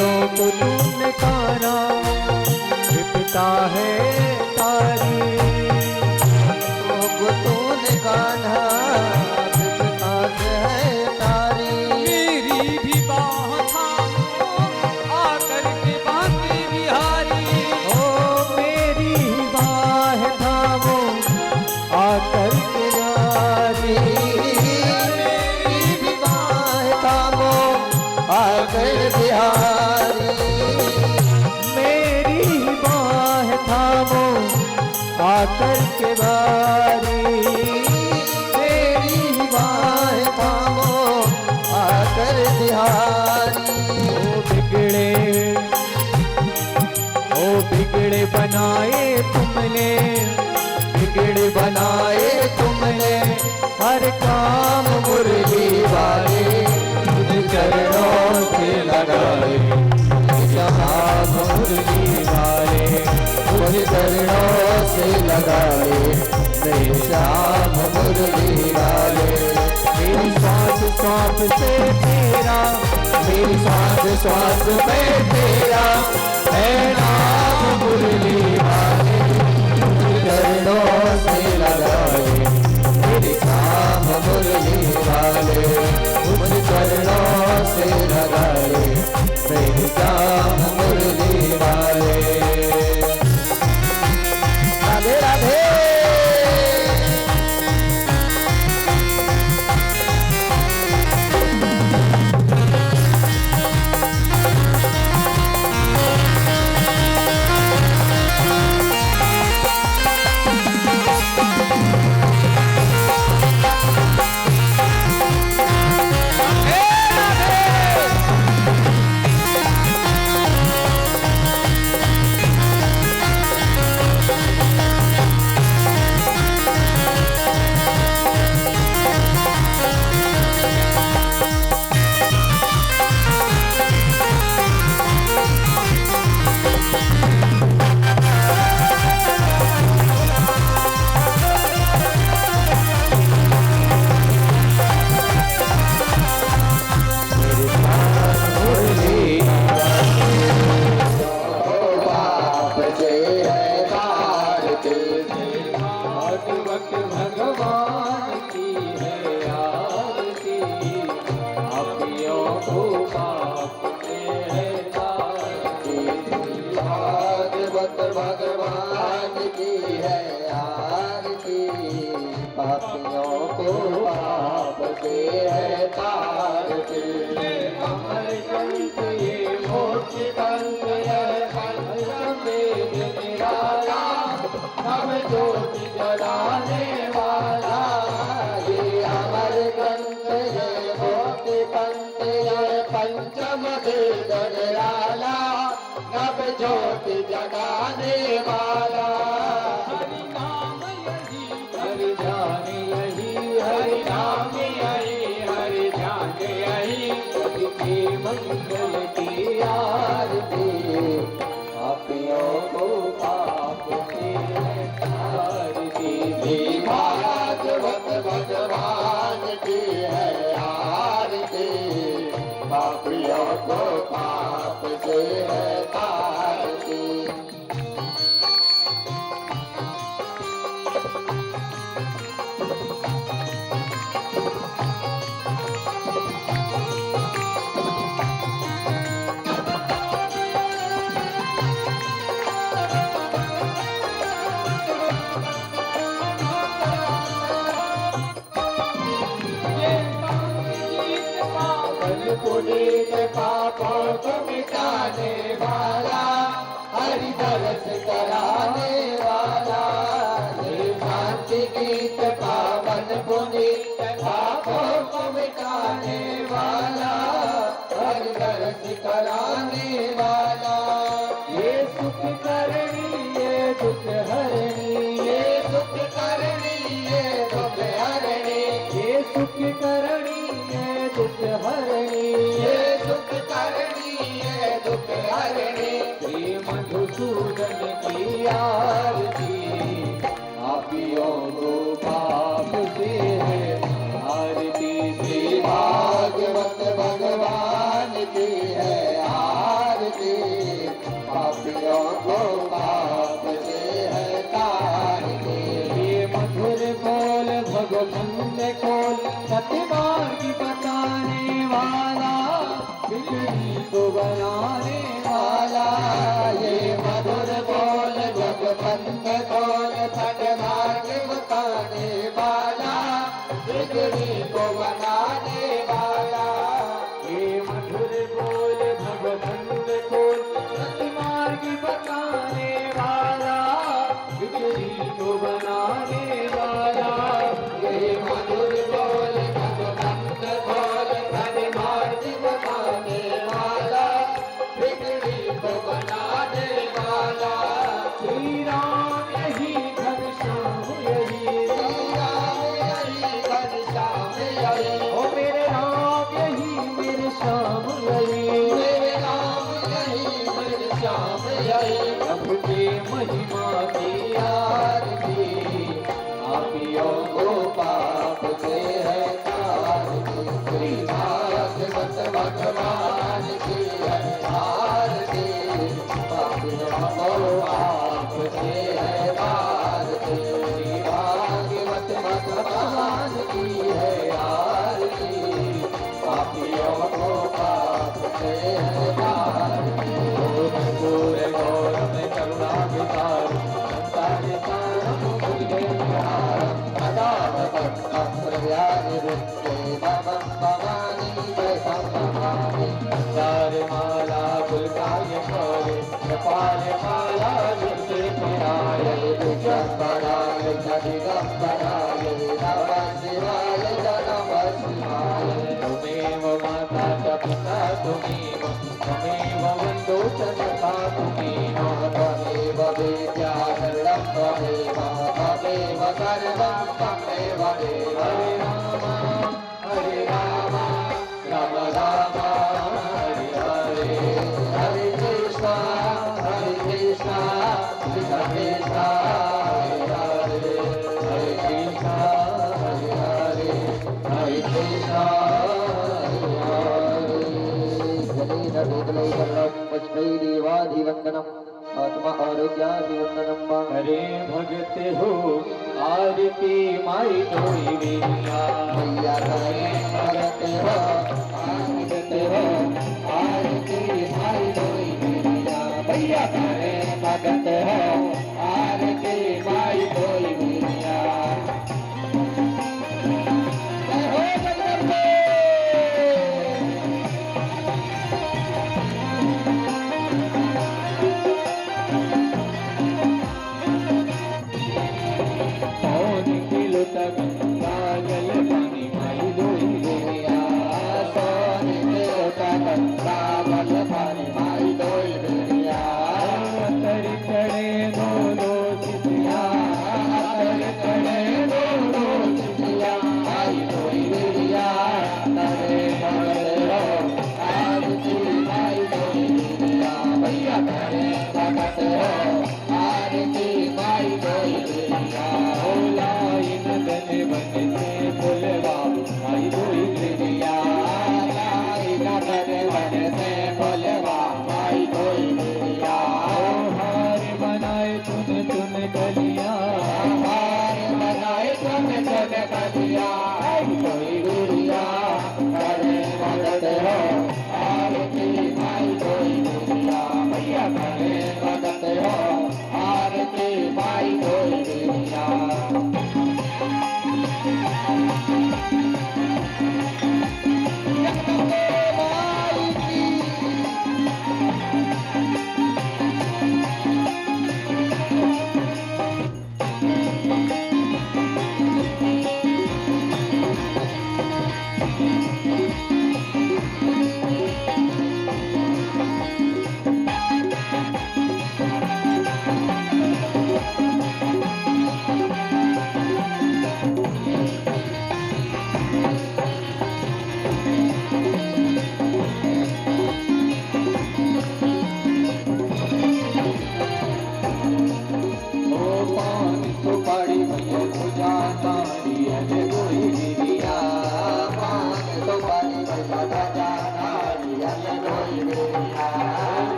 [SPEAKER 2] संतों को तूने काना विपता है तारी,
[SPEAKER 3] संतों को तूने काना विपता से है तारी।
[SPEAKER 1] मेरी भी बाह थामो आकर के बांके बिहारी,
[SPEAKER 2] ओ मेरी बाह थामो आकर के बारी,
[SPEAKER 3] मेरी भी बाह थामो आकर बिहारी,
[SPEAKER 2] मेरी बाह थामो आकर के बारी,
[SPEAKER 3] मेरी बाह थामो आकर बिहारी।
[SPEAKER 2] ओ बिगड़े बनाए तुमने,
[SPEAKER 3] बिगड़ बनाए तुमने हर काम मुरली वाले, तुझ चरणों से लगाए जहाँ मुरली वाले, तुझ चरणों से लगाए मेरे श्याम मुरली वाले।
[SPEAKER 2] मेरी सांस सांस से तेरा,
[SPEAKER 3] मेरी सांस सांस में तेरा है नाम मुरली वाले, चरणों से लगाए मेरे श्याम मुरली वाले, मुझ चरणों से लगाए मेरे श्याम मुरली वाले। राधे राधे।
[SPEAKER 2] भगवान की है आरती, पापियों को पाप से है तारती।
[SPEAKER 3] भागवत भगवान की है आरती, पापियों को पाप से है तारती।
[SPEAKER 2] अमर ग्रंथ ये मोक्ष ग्रंथ है, पंचवेद निराला, नव ज्योति जलाने वाला।
[SPEAKER 3] ये अमर ग्रंथ है मोक्ष पंथ है, पंचम वेद निराला, नव ज्योति जगाने वाला।
[SPEAKER 2] हरि नाम यही हरि ध्यान यही, हरि नाम यही हरि ध्यान यही, के मंगल की आरती, पापियों को पाप से है तारती।
[SPEAKER 3] भागवत भगवान की है आरती, पापियों को पाप से है तारती। पुनीत पापों को मिटाने वाला, हरि दरस कराने वाला। शांति गीत पावन पुनीत पापों को मिटाने वाला, हरि दरस कराने वाला।
[SPEAKER 2] ये सुख करणी ये दुख हरणी,
[SPEAKER 3] ये सुख करणी ये दुख हरणी,
[SPEAKER 2] ये सुख करणी ये दुख हरणी,
[SPEAKER 3] ये सुख करणी ये दुख हरणी।
[SPEAKER 2] श्री मधुसूदन की आरती, पापियों को पाप से है आरती।
[SPEAKER 3] श्री भागवत भगवान की है आरती,
[SPEAKER 2] मार्ग बताने वाला, बिगड़ी को बनाने वाला,
[SPEAKER 3] ये मधुर बोल जगपंथ खोल सन्मार्ग बताने वाला, बिगड़ी को बनाने वाला।
[SPEAKER 2] ये मधुर बोल भगवंत खोल सतमार्ग बताने वाला, बिगड़ी को बनाने वाला।
[SPEAKER 3] ये मधुर बोल भगवंत खोल सन्मार्ग बताने वाला, बिगड़ी को बनाने वाला।
[SPEAKER 2] श्री राम यही घनश्याम यही,
[SPEAKER 3] श्री राम यही घनश्याम यही,
[SPEAKER 2] ओ मेरे राम यही मेरे श्याम यही,
[SPEAKER 3] मेरे राम यही घनश्याम यही।
[SPEAKER 2] प्रभु के महिमा की आरती,
[SPEAKER 3] पापियों को पाप से है तारती, श्री भागवत भगवान की है आरती। पापियों को पाप से है तारती, श्री भागवत भगवान की है आरती। पापियों को पाप से है तारती। पूरे गौर में करुणा विचार, माला गुलकाय खोरे, कपाल माला जुटे पिराय, दिगंबराय दिगंबराय, नमः शिवाय नमः शिवाय। त्वमेव माता च पिता त्वमेव, त्वमेव बन्धु च सखा त्वमेव, त्वमेव विद्या शरणं त्वमेव, त्वमेव सर्वं त्वमेव देव। हरे राम राम राम हरे हरे, हरे कृष्णा कृष्णा कृष्णा हरे हरे, हरे कृष्णा हरे हरे, हरे कृष्णा हरे हरे। पुष्पैर्देवाधिवन्दनम् आत्मा आरोग्याधिवन्दनम्।
[SPEAKER 2] हरे भगत हो आरती माई डोई मेरिया,
[SPEAKER 3] मैया करे भगत हो आरती हो, आरती माई डोई मेरिया। मैया करे भगत हो आरती माई डोई मेरिया। जय हो जगदम्बे।
[SPEAKER 2] कौन किलो तक पागल पानी माई डोई मेरिया,
[SPEAKER 3] सोने के उठाकर रावल पानी माई डोई मेरिया।
[SPEAKER 2] तर चढ़े दो दो सिसिया,
[SPEAKER 3] तर चढ़े दो दो सिसिया, माई डोई मेरिया। तरे भगत हो आरती माई डोई मेरिया। भैया करे भगत हो आरती माई डोई मेरिया।
[SPEAKER 2] लाई नदन बन से फुलवा माई डोई मेरिया,
[SPEAKER 3] लाई नदन वन से बोलवा माई डोई मेरिया।
[SPEAKER 2] हार बनाए चुन चुन कलिया,
[SPEAKER 3] हार बनाए चुन चुन कलिया, माई डोई मेरिया। करे भगत हो आरती माई डोई मेरिया। भैया करे भगत हो आरती माई डोई मेरिया।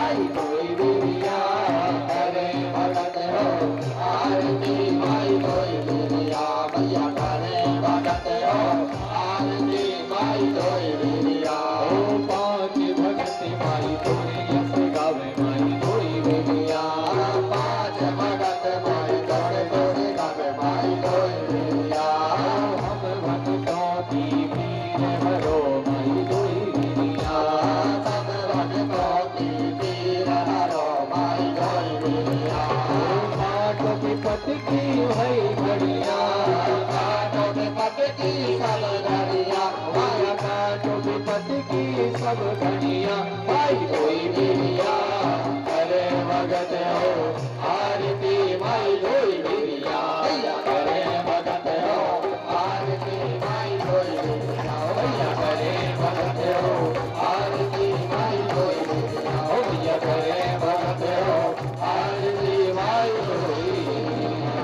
[SPEAKER 3] माई कोई बिरिया करे भगत हो आरती माई कोई बिरिया भैया करे भगत हो आरती माई कोई बिरिया
[SPEAKER 2] ओ पाँच भगत माई तोरे यश गावे माई कोई बिरिया
[SPEAKER 3] पाँच भगत माई तोरे तोरे गावे माई कोई बिरिया
[SPEAKER 2] हम भक्तों की पीर हरो माई कोई बिरिया
[SPEAKER 3] सब भक्तों की पीर हरो माई कोई बिरिया
[SPEAKER 2] पाठ विपत की है घड़िया
[SPEAKER 3] काटो विपत की सब घड़िया
[SPEAKER 2] माया काट विपत की सब घड़िया
[SPEAKER 3] माई कोई बिरिया करे भगत हो आरती माई कोई बिरिया भैया करे भगत हो आरती माई कोई बिरिया भैया करे भगत हो आरती माई कोई बिरिया भैया करे भगत हो आरती माई कोई बिरिया।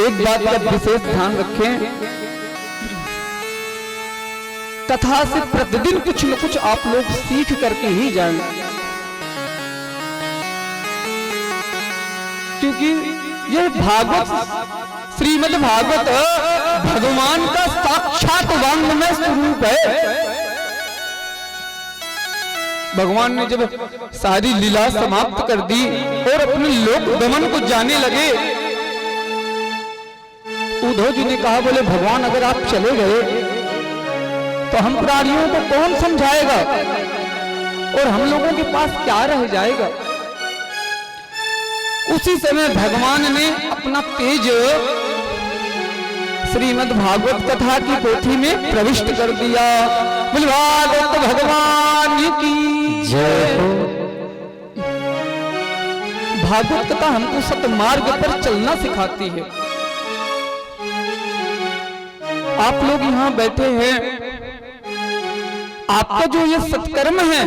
[SPEAKER 1] एक बात का विशेष ध्यान रखें, कथा से प्रतिदिन कुछ न कुछ आप लोग सीख करके ही जाएं, क्योंकि यह भागवत श्रीमद् भागवत भगवान का साक्षात वाङ्मय स्वरूप है। भगवान ने जब सारी लीला समाप्त कर दी और अपने लोक गमन को जाने लगे, उद्धव जी ने कहा, बोले भगवान अगर आप चले गए तो हम प्राणियों को कौन समझाएगा और हम लोगों के पास क्या रह जाएगा। उसी समय भगवान ने अपना तेज श्रीमद् भागवत कथा की पोथी में प्रविष्ट कर दिया। बोले भागवत भगवान की जय हो। भागवत कथा हमको सतमार्ग पर चलना सिखाती है। आप लोग यहाँ बैठे हैं, आपका जो ये सत्कर्म है,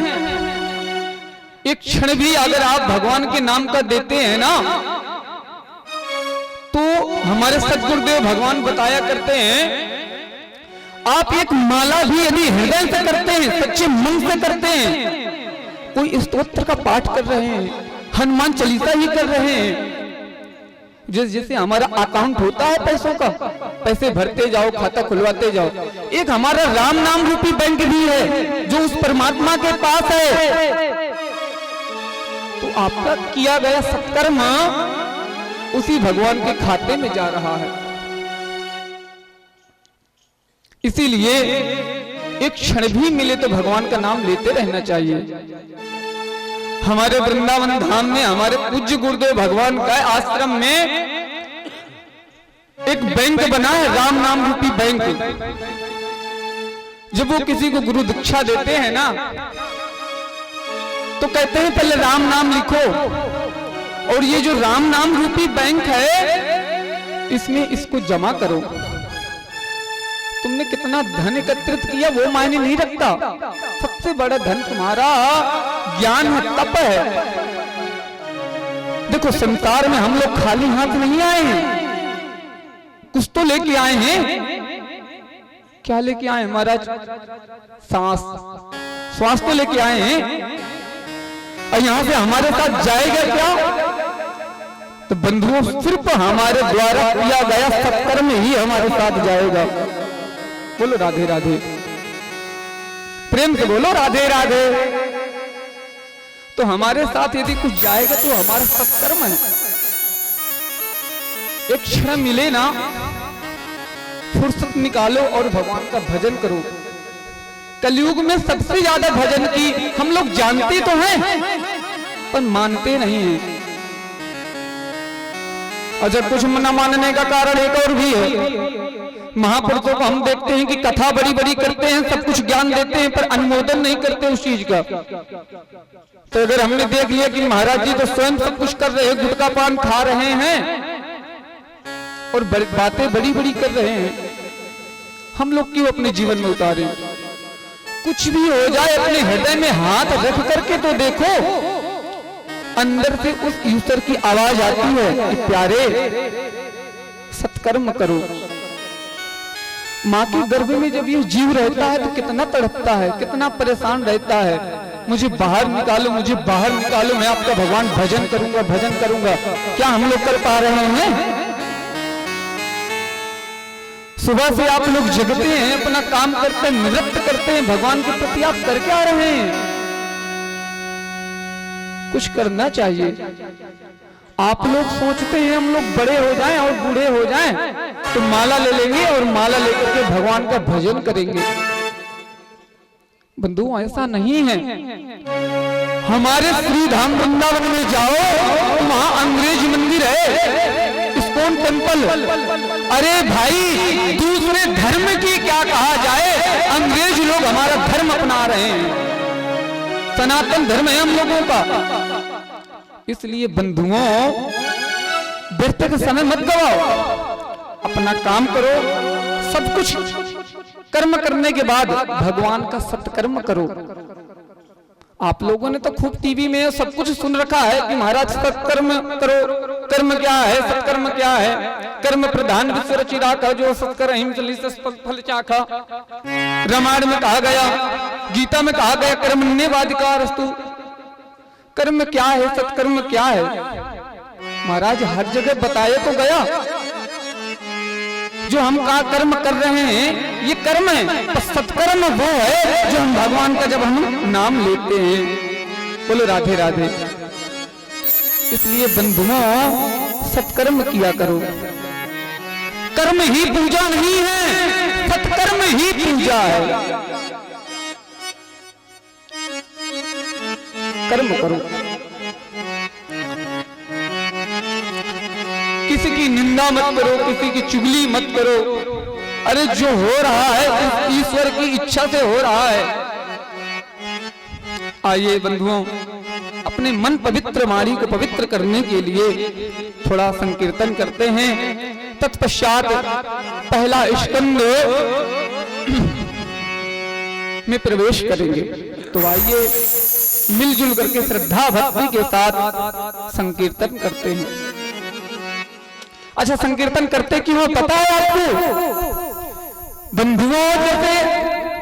[SPEAKER 1] एक क्षण भी अगर आप भगवान के नाम का देते हैं ना, तो हमारे सद्गुरुदेव भगवान बताया करते हैं, आप एक माला भी यदि हृदय से करते हैं, सच्चे मन से करते हैं, कोई स्तोत्र का पाठ कर रहे हैं, हनुमान चालीसा ही कर रहे हैं, जैसे हमारा अकाउंट होता है पैसों का, पैसे भरते जाओ, खाता खुलवाते जाओ, एक हमारा राम नाम रूपी बैंक भी है जो उस परमात्मा के पास है। तो आपका किया गया सत्कर्म उसी भगवान के खाते में जा रहा है। इसीलिए एक क्षण भी मिले तो भगवान का नाम लेते रहना चाहिए। हमारे वृंदावन धाम में हमारे पूज्य गुरुदेव भगवान का आश्रम में एक बैंक बना है, राम नाम रूपी बैंक। जब वो किसी को गुरु दीक्षा देते हैं ना, तो कहते हैं पहले राम नाम लिखो, और ये जो राम नाम रूपी बैंक है इसमें इसको जमा करो। तुमने कितना धन एकत्रित किया वो मायने नहीं रखता, सबसे बड़ा धन तुम्हारा ज्ञान है, तप है। देखो संसार में हम लोग खाली हाथ नहीं आए हैं, कुछ तो लेके आए हैं। क्या लेके आए महाराज? श्वास तो लेके आए हैं, और यहां से हमारे साथ जाएगा क्या? तो बंधुओं, सिर्फ हमारे द्वारा किया गया सत्कर्म ही हमारे साथ जाएगा। बोलो राधे राधे, प्रेम से बोलो राधे राधे। तो हमारे साथ यदि कुछ जाएगा तो हमारा सत्कर्म है। एक क्षण मिले ना, फुर्सत निकालो और भगवान का भजन करो। कलयुग में सबसे ज्यादा भजन की हम लोग जानते तो हैं पर मानते नहीं हैं। अच्छा, कुछ न मानने का कारण एक और भी है। महापुरुषों को हम देखते हैं कि कथा बड़ी बड़ी करते हैं, सब कुछ ज्ञान देते हैं, पर अनुमोदन नहीं करते उस चीज का। तो अगर हमने देख लिया कि महाराज जी तो स्वयं सब कुछ कर रहे हैं, गुटखा पान खा रहे हैं और बातें बड़ी बड़ी कर रहे हैं, हम लोग क्यों अपने जीवन में उतारे? कुछ भी हो जाए, अपने हृदय में हाथ रख करके तो देखो, अंदर से उस ईश्वर की आवाज आती है कि प्यारे सत्कर्म करो। माँ के गर्भ में जब ये जीव रहता है तो कितना तड़पता है, कितना परेशान रहता है। मुझे बाहर निकालो, मुझे बाहर निकालो, मैं आपका भगवान भजन करूंगा, भजन करूंगा। क्या हम लोग कर पा रहे हैं? सुबह से आप लोग जगते हैं, अपना काम करते हैं, नृत्य करते हैं, भगवान के प्रति आप कर क्या रहे हैं? कुछ करना चाहिए। आप लोग सोचते हैं हम लोग बड़े हो जाएं और बूढ़े हो जाएं तो माला ले लेंगे और माला लेकर के भगवान का भजन करेंगे। बंधु, ऐसा नहीं है। हमारे श्री धाम वृंदावन में जाओ, वहां अंग्रेज मंदिर है, इस्कॉन टेम्पल। अरे भाई, दूसरे धर्म की क्या कहा जाए, अंग्रेज लोग हमारा धर्म अपना रहे हैं। सनातन धर्म है हम लोगों का। इसलिए बंधुओं, व्यर्थ का समय मत गवाओ, अपना काम करो। सब कुछ कर्म करने के बाद भगवान का सत्कर्म करो। आप लोगों ने तो खूब टीवी में सब कुछ सुन रखा है कि महाराज सत्कर्म करो। कर्म क्या है, सत्कर्म क्या है? कर्म प्रधान विश्व रचि राखा, जो सत्कर अहिंसा फल चाखा। रामायण में कहा गया, गीता में कहा गया, कर्मण्येवाधिकारस्तु। कर्म क्या है, सत्कर्म क्या है? महाराज हर जगह बताया तो गया। जो हम का कर्म कर रहे हैं ये कर्म है, तो सत्कर्म वो है जो हम भगवान का जब हम नाम लेते हैं। बोलो राधे राधे। इसलिए बंधुओं, सत्कर्म किया करो। कर्म ही पूजा नहीं है, सत्कर्म ही पूजा है। कर्म करो, किसी की निंदा मत करो, किसी की चुगली मत करो। अरे जो हो रहा है ईश्वर की इच्छा से हो रहा है। आइए बंधुओं, अपने मन पवित्र वाणी को पवित्र करने के लिए थोड़ा संकीर्तन करते हैं। तत्पश्चात पहला स्कंद में प्रवेश करेंगे। तो आइए मिलजुल करके श्रद्धा भक्ति के साथ संकीर्तन करते हैं। अच्छा, संकीर्तन करते क्यों पता है आपको? बंधुओं, जैसे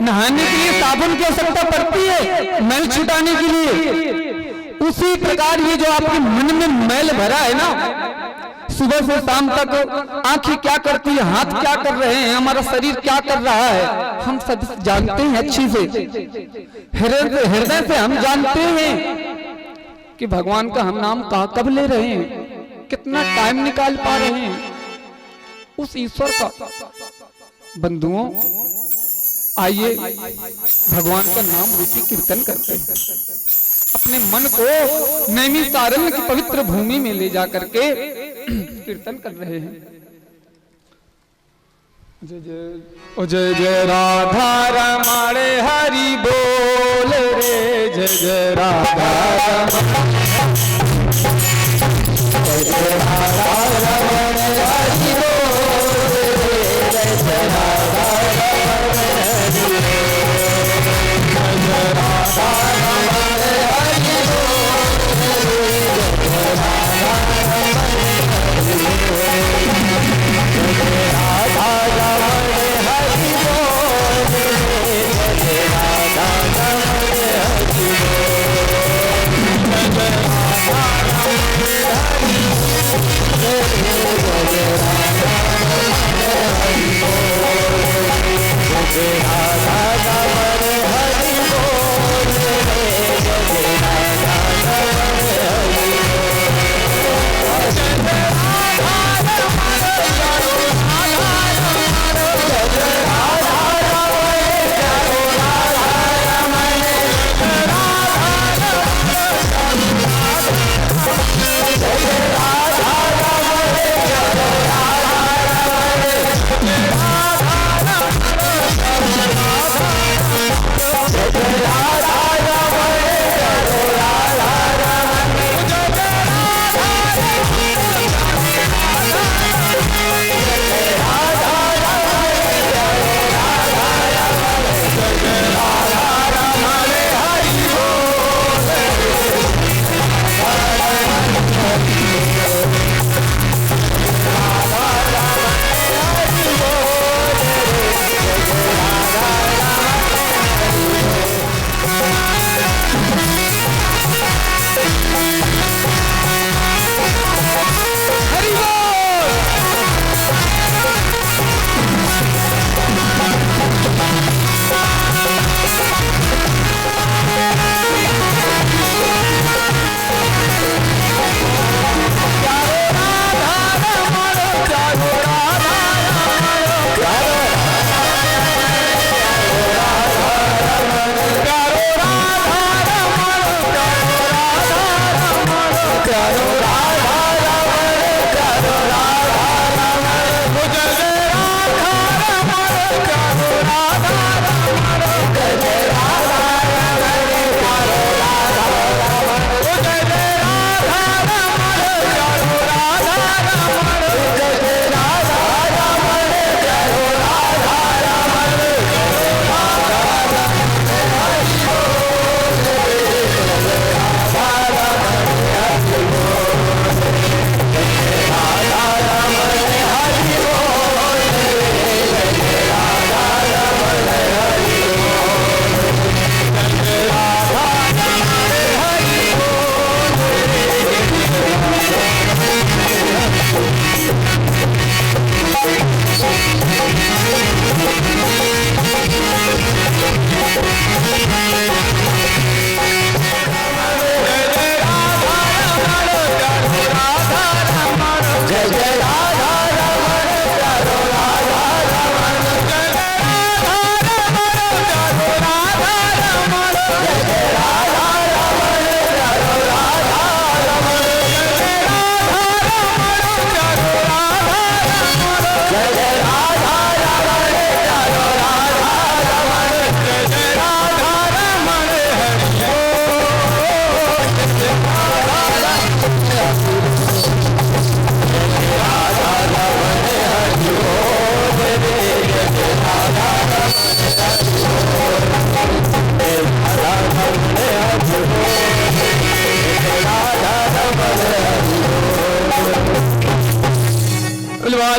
[SPEAKER 1] नहाने के लिए साबुन की आवश्यकता पड़ती है मैल छुटाने के लिए, उसी प्रकार ये जो आपके मन में मैल भरा है ना, सुबह से शाम तक आंखें क्या करती है, हाथ क्या कर रहे हैं, हमारा शरीर क्या कर रहा है, हम सब जानते हैं अच्छी से। हृदय से हम जानते हैं कि भगवान का हम नाम कब ले रहे हैं, कितना टाइम निकाल पा रहे हैं उस ईश्वर का। बंधुओं, आइए भगवान का नाम रूपी कीर्तन करते हैं। अपने मन को नैमिषारण्य की पवित्र भूमि में ले जा करके कीर्तन कर रहे हैं। जय जय ओ जय जय राधा रमण हरि बोल रे, जय जय राधा रमण, जय जय राधा रमण हरि बोल रे, जय जय राधा रमण हरि बोल, जय जय राधा रमण हरि बोल रे, जय जय राधा रमण हरि बोल, जय जय राधा रमण हरि बोल रे, जय जय राधा रमण हरि बोल, जय जय राधा रमण हरि बोल रे, जय जय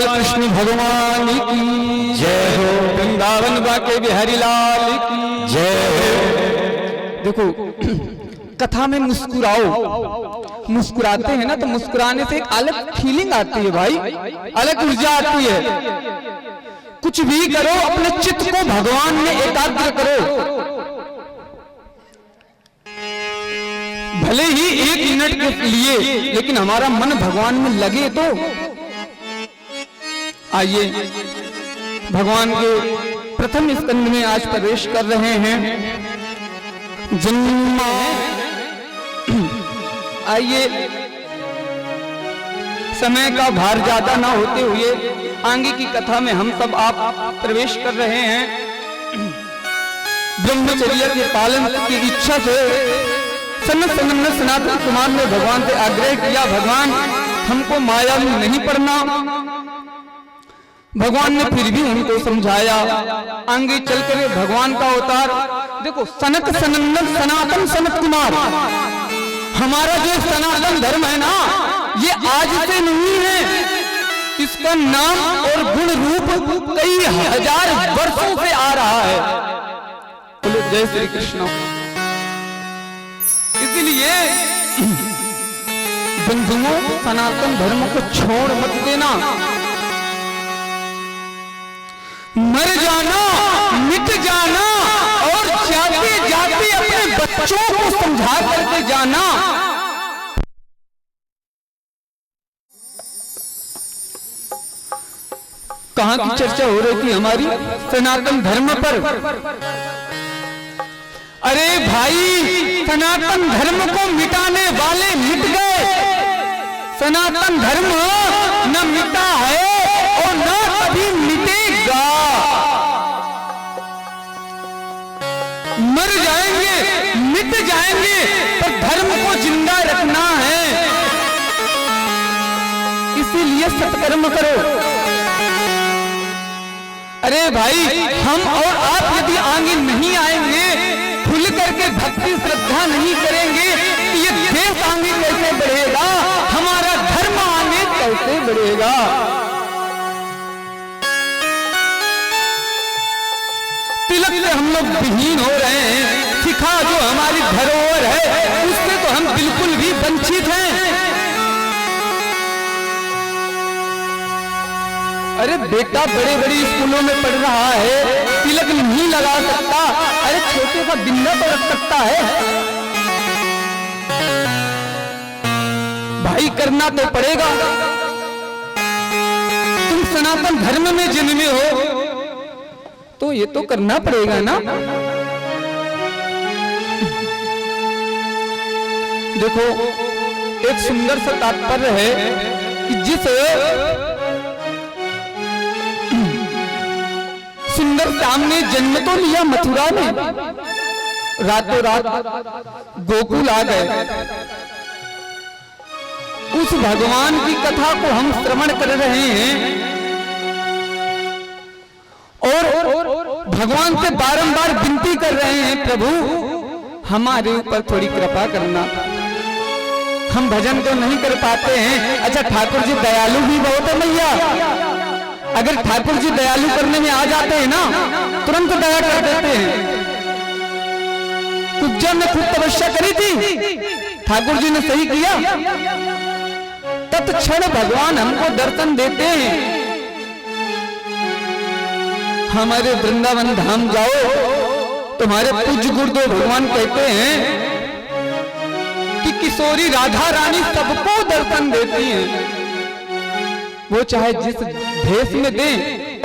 [SPEAKER 1] गोपाल कृष्ण भगवान की जय हो, वृंदावन बाके बिहारी लाल की जय हो। देखो कथा में मुस्कुराओ, मुस्कुराते हैं ना तो मुस्कुराने से एक अलग फीलिंग आती है भाई, अलग ऊर्जा आती है। कुछ भी करो अपने चित्त को भगवान में एकाग्र करो, भले ही 1 मिनट के लिए, लेकिन हमारा मन भगवान में लगे तो। आइए भगवान के प्रथम स्कंद में आज प्रवेश कर रहे हैं। जन्म आइए समय का भार ज्यादा ना होते हुए आगे की कथा में हम सब आप प्रवेश कर रहे हैं। ब्रह्मचर्य के पालन की इच्छा से सनातन कुमार ने भगवान से आग्रह किया, भगवान हमको माया में नहीं पड़ना। भगवान ने फिर भी उनको समझाया। आगे चलकर भगवान का अवतार देखो, सनक सनंदन सनातन सनत कुमार, हमारा जो सनातन धर्म है ना, ये आज से नहीं है, इसका नाम और गुण रूप कई हजार वर्षों से आ रहा है। बोलो जय श्री कृष्ण। इसलिए बंधुओं, सनातन धर्म को छोड़ मत देना। मर जाना, मिट जाना और जाते जाते अपने बच्चों को समझा करके जाना। कहां की चर्चा हो रही थी हमारी? सनातन धर्म पर। अरे भाई, सनातन धर्म को मिटाने वाले मिट गए। सनातन धर्म न मिटा है और न कभी मिटेगा। मर जाएंगे, मिट जाएंगे, पर धर्म को जिंदा रखना है। इसीलिए सत्कर्म करो। अरे भाई, हम और आप यदि आगे नहीं आएंगे, खुल करके भक्ति श्रद्धा नहीं करेंगे, ये देश आगे कैसे बढ़ेगा? हमारा धर्म आगे कैसे बढ़ेगा? तिलक से हम लोग विहीन हो रहे हैं। शिखा जो हमारी धरोहर है, उससे तो हम बिल्कुल भी वंचित हैं। अरे बेटा बड़े बड़े स्कूलों में पढ़ रहा है, तिलक नहीं लगा सकता। अरे छोटे सा बिंदा तो रख सकता है। भाई करना तो पड़ेगा। तुम सनातन धर्म में जन्मे हो तो ये तो करना पड़ेगा ना। देखो एक सुंदर सा तात्पर्य है कि जिस सुंदर श्याम ने जन्म तो लिया मथुरा में, रातों रात गोकुल आ गए। उस भगवान की कथा को हम श्रवण कर रहे हैं और भगवान से बारंबार विनती कर रहे हैं, प्रभु हमारे ऊपर थोड़ी कृपा करना। हम भजन तो नहीं कर पाते हैं। अच्छा ठाकुर जी दयालु भी बहुत है मैया। अगर ठाकुर जी दयालु करने में आ जाते हैं ना, तुरंत दया कर देते हैं। कुब्जा ने खुद तपस्या करी थी, ठाकुर जी ने सही किया, तत्क्षण भगवान हमको दर्शन देते हैं। हमारे वृंदावन धाम जाओ, तुम्हारे पूज्य गुरुदेव भगवान कहते हैं कि किशोरी राधा रानी सबको दर्शन देती हैं। वो चाहे जिस भेष में दें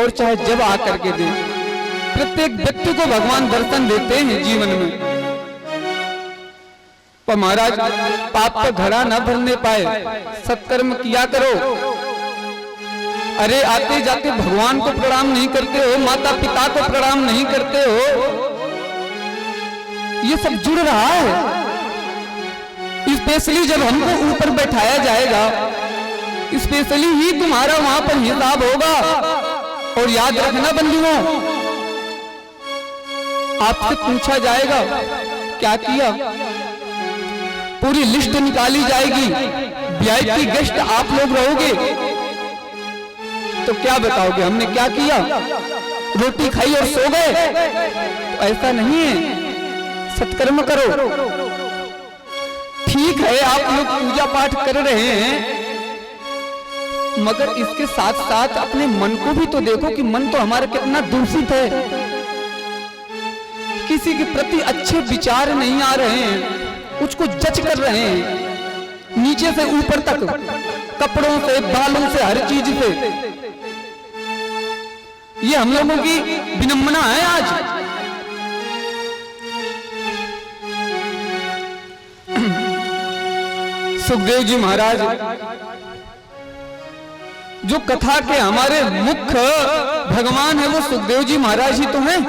[SPEAKER 1] और चाहे जब आकर के दें, प्रत्येक व्यक्ति को भगवान दर्शन देते हैं जीवन में। पर महाराज पाप का घड़ा न भरने पाए, सत्कर्म किया करो। अरे आते जाते भगवान को प्रणाम नहीं करते हो, माता पिता को प्रणाम नहीं करते हो, ये सब जुड़ रहा है। स्पेशली जब हमको ऊपर बैठाया जाएगा, स्पेशली ही तुम्हारा वहां पर हिसाब होगा। और याद रखना बंधुओं, आपसे पूछा जाएगा क्या किया, पूरी लिस्ट निकाली जाएगी। वीआईपी गेस्ट आप लोग रहोगे तो क्या बताओगे हमने क्या किया, रोटी खाई और सो गए? तो ऐसा नहीं है, सत्कर्म करो। ठीक है आप लोग पूजा पाठ कर रहे हैं, मगर इसके साथ साथ अपने मन को भी तो देखो कि मन तो हमारा कितना दूषित है, किसी के प्रति अच्छे विचार नहीं आ रहे हैं, उसको जज कर रहे हैं नीचे से ऊपर तक, कपड़ों से, बालों से, हर चीज से। ये हम लोगों की विनम्रता है आज। सुखदेव जी महाराज जो कथा के हमारे मुख्य भगवान है वो सुखदेव जी महाराज ही तो हैं।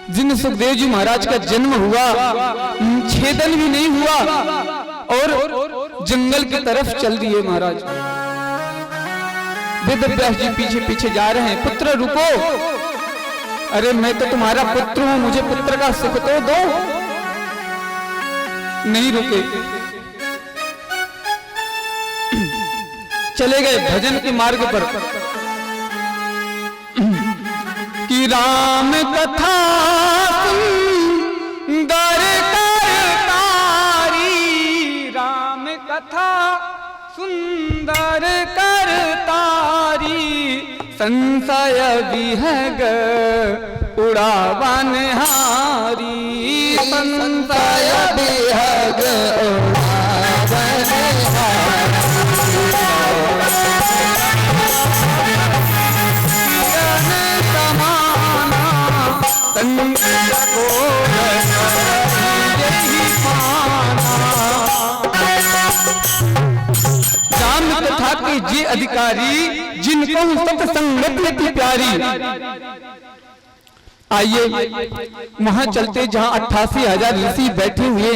[SPEAKER 1] जिन सुखदेव जी महाराज का जन्म हुआ, छेदन भी नहीं हुआ और जंगल की तरफ चल दिए महाराज। वेद व्यास जी पीछे पीछे जा रहे हैं, पुत्र रुको, अरे मैं तो तुम्हारा पुत्र हूं, मुझे पुत्र का सुख तो दो। नहीं रुके, चले गए भजन के मार्ग पर कि राम कथा सुंदर करतारी, राम कथा सुंदर करतारी, संशय विहग उड़ावन हारी, संशय विहग उड़ावन हारी। राम कथा के जे अधिकारी जिनको सत्संगत की प्यारी। आइए वहां चलते जहां 88,000 ऋषि बैठे हुए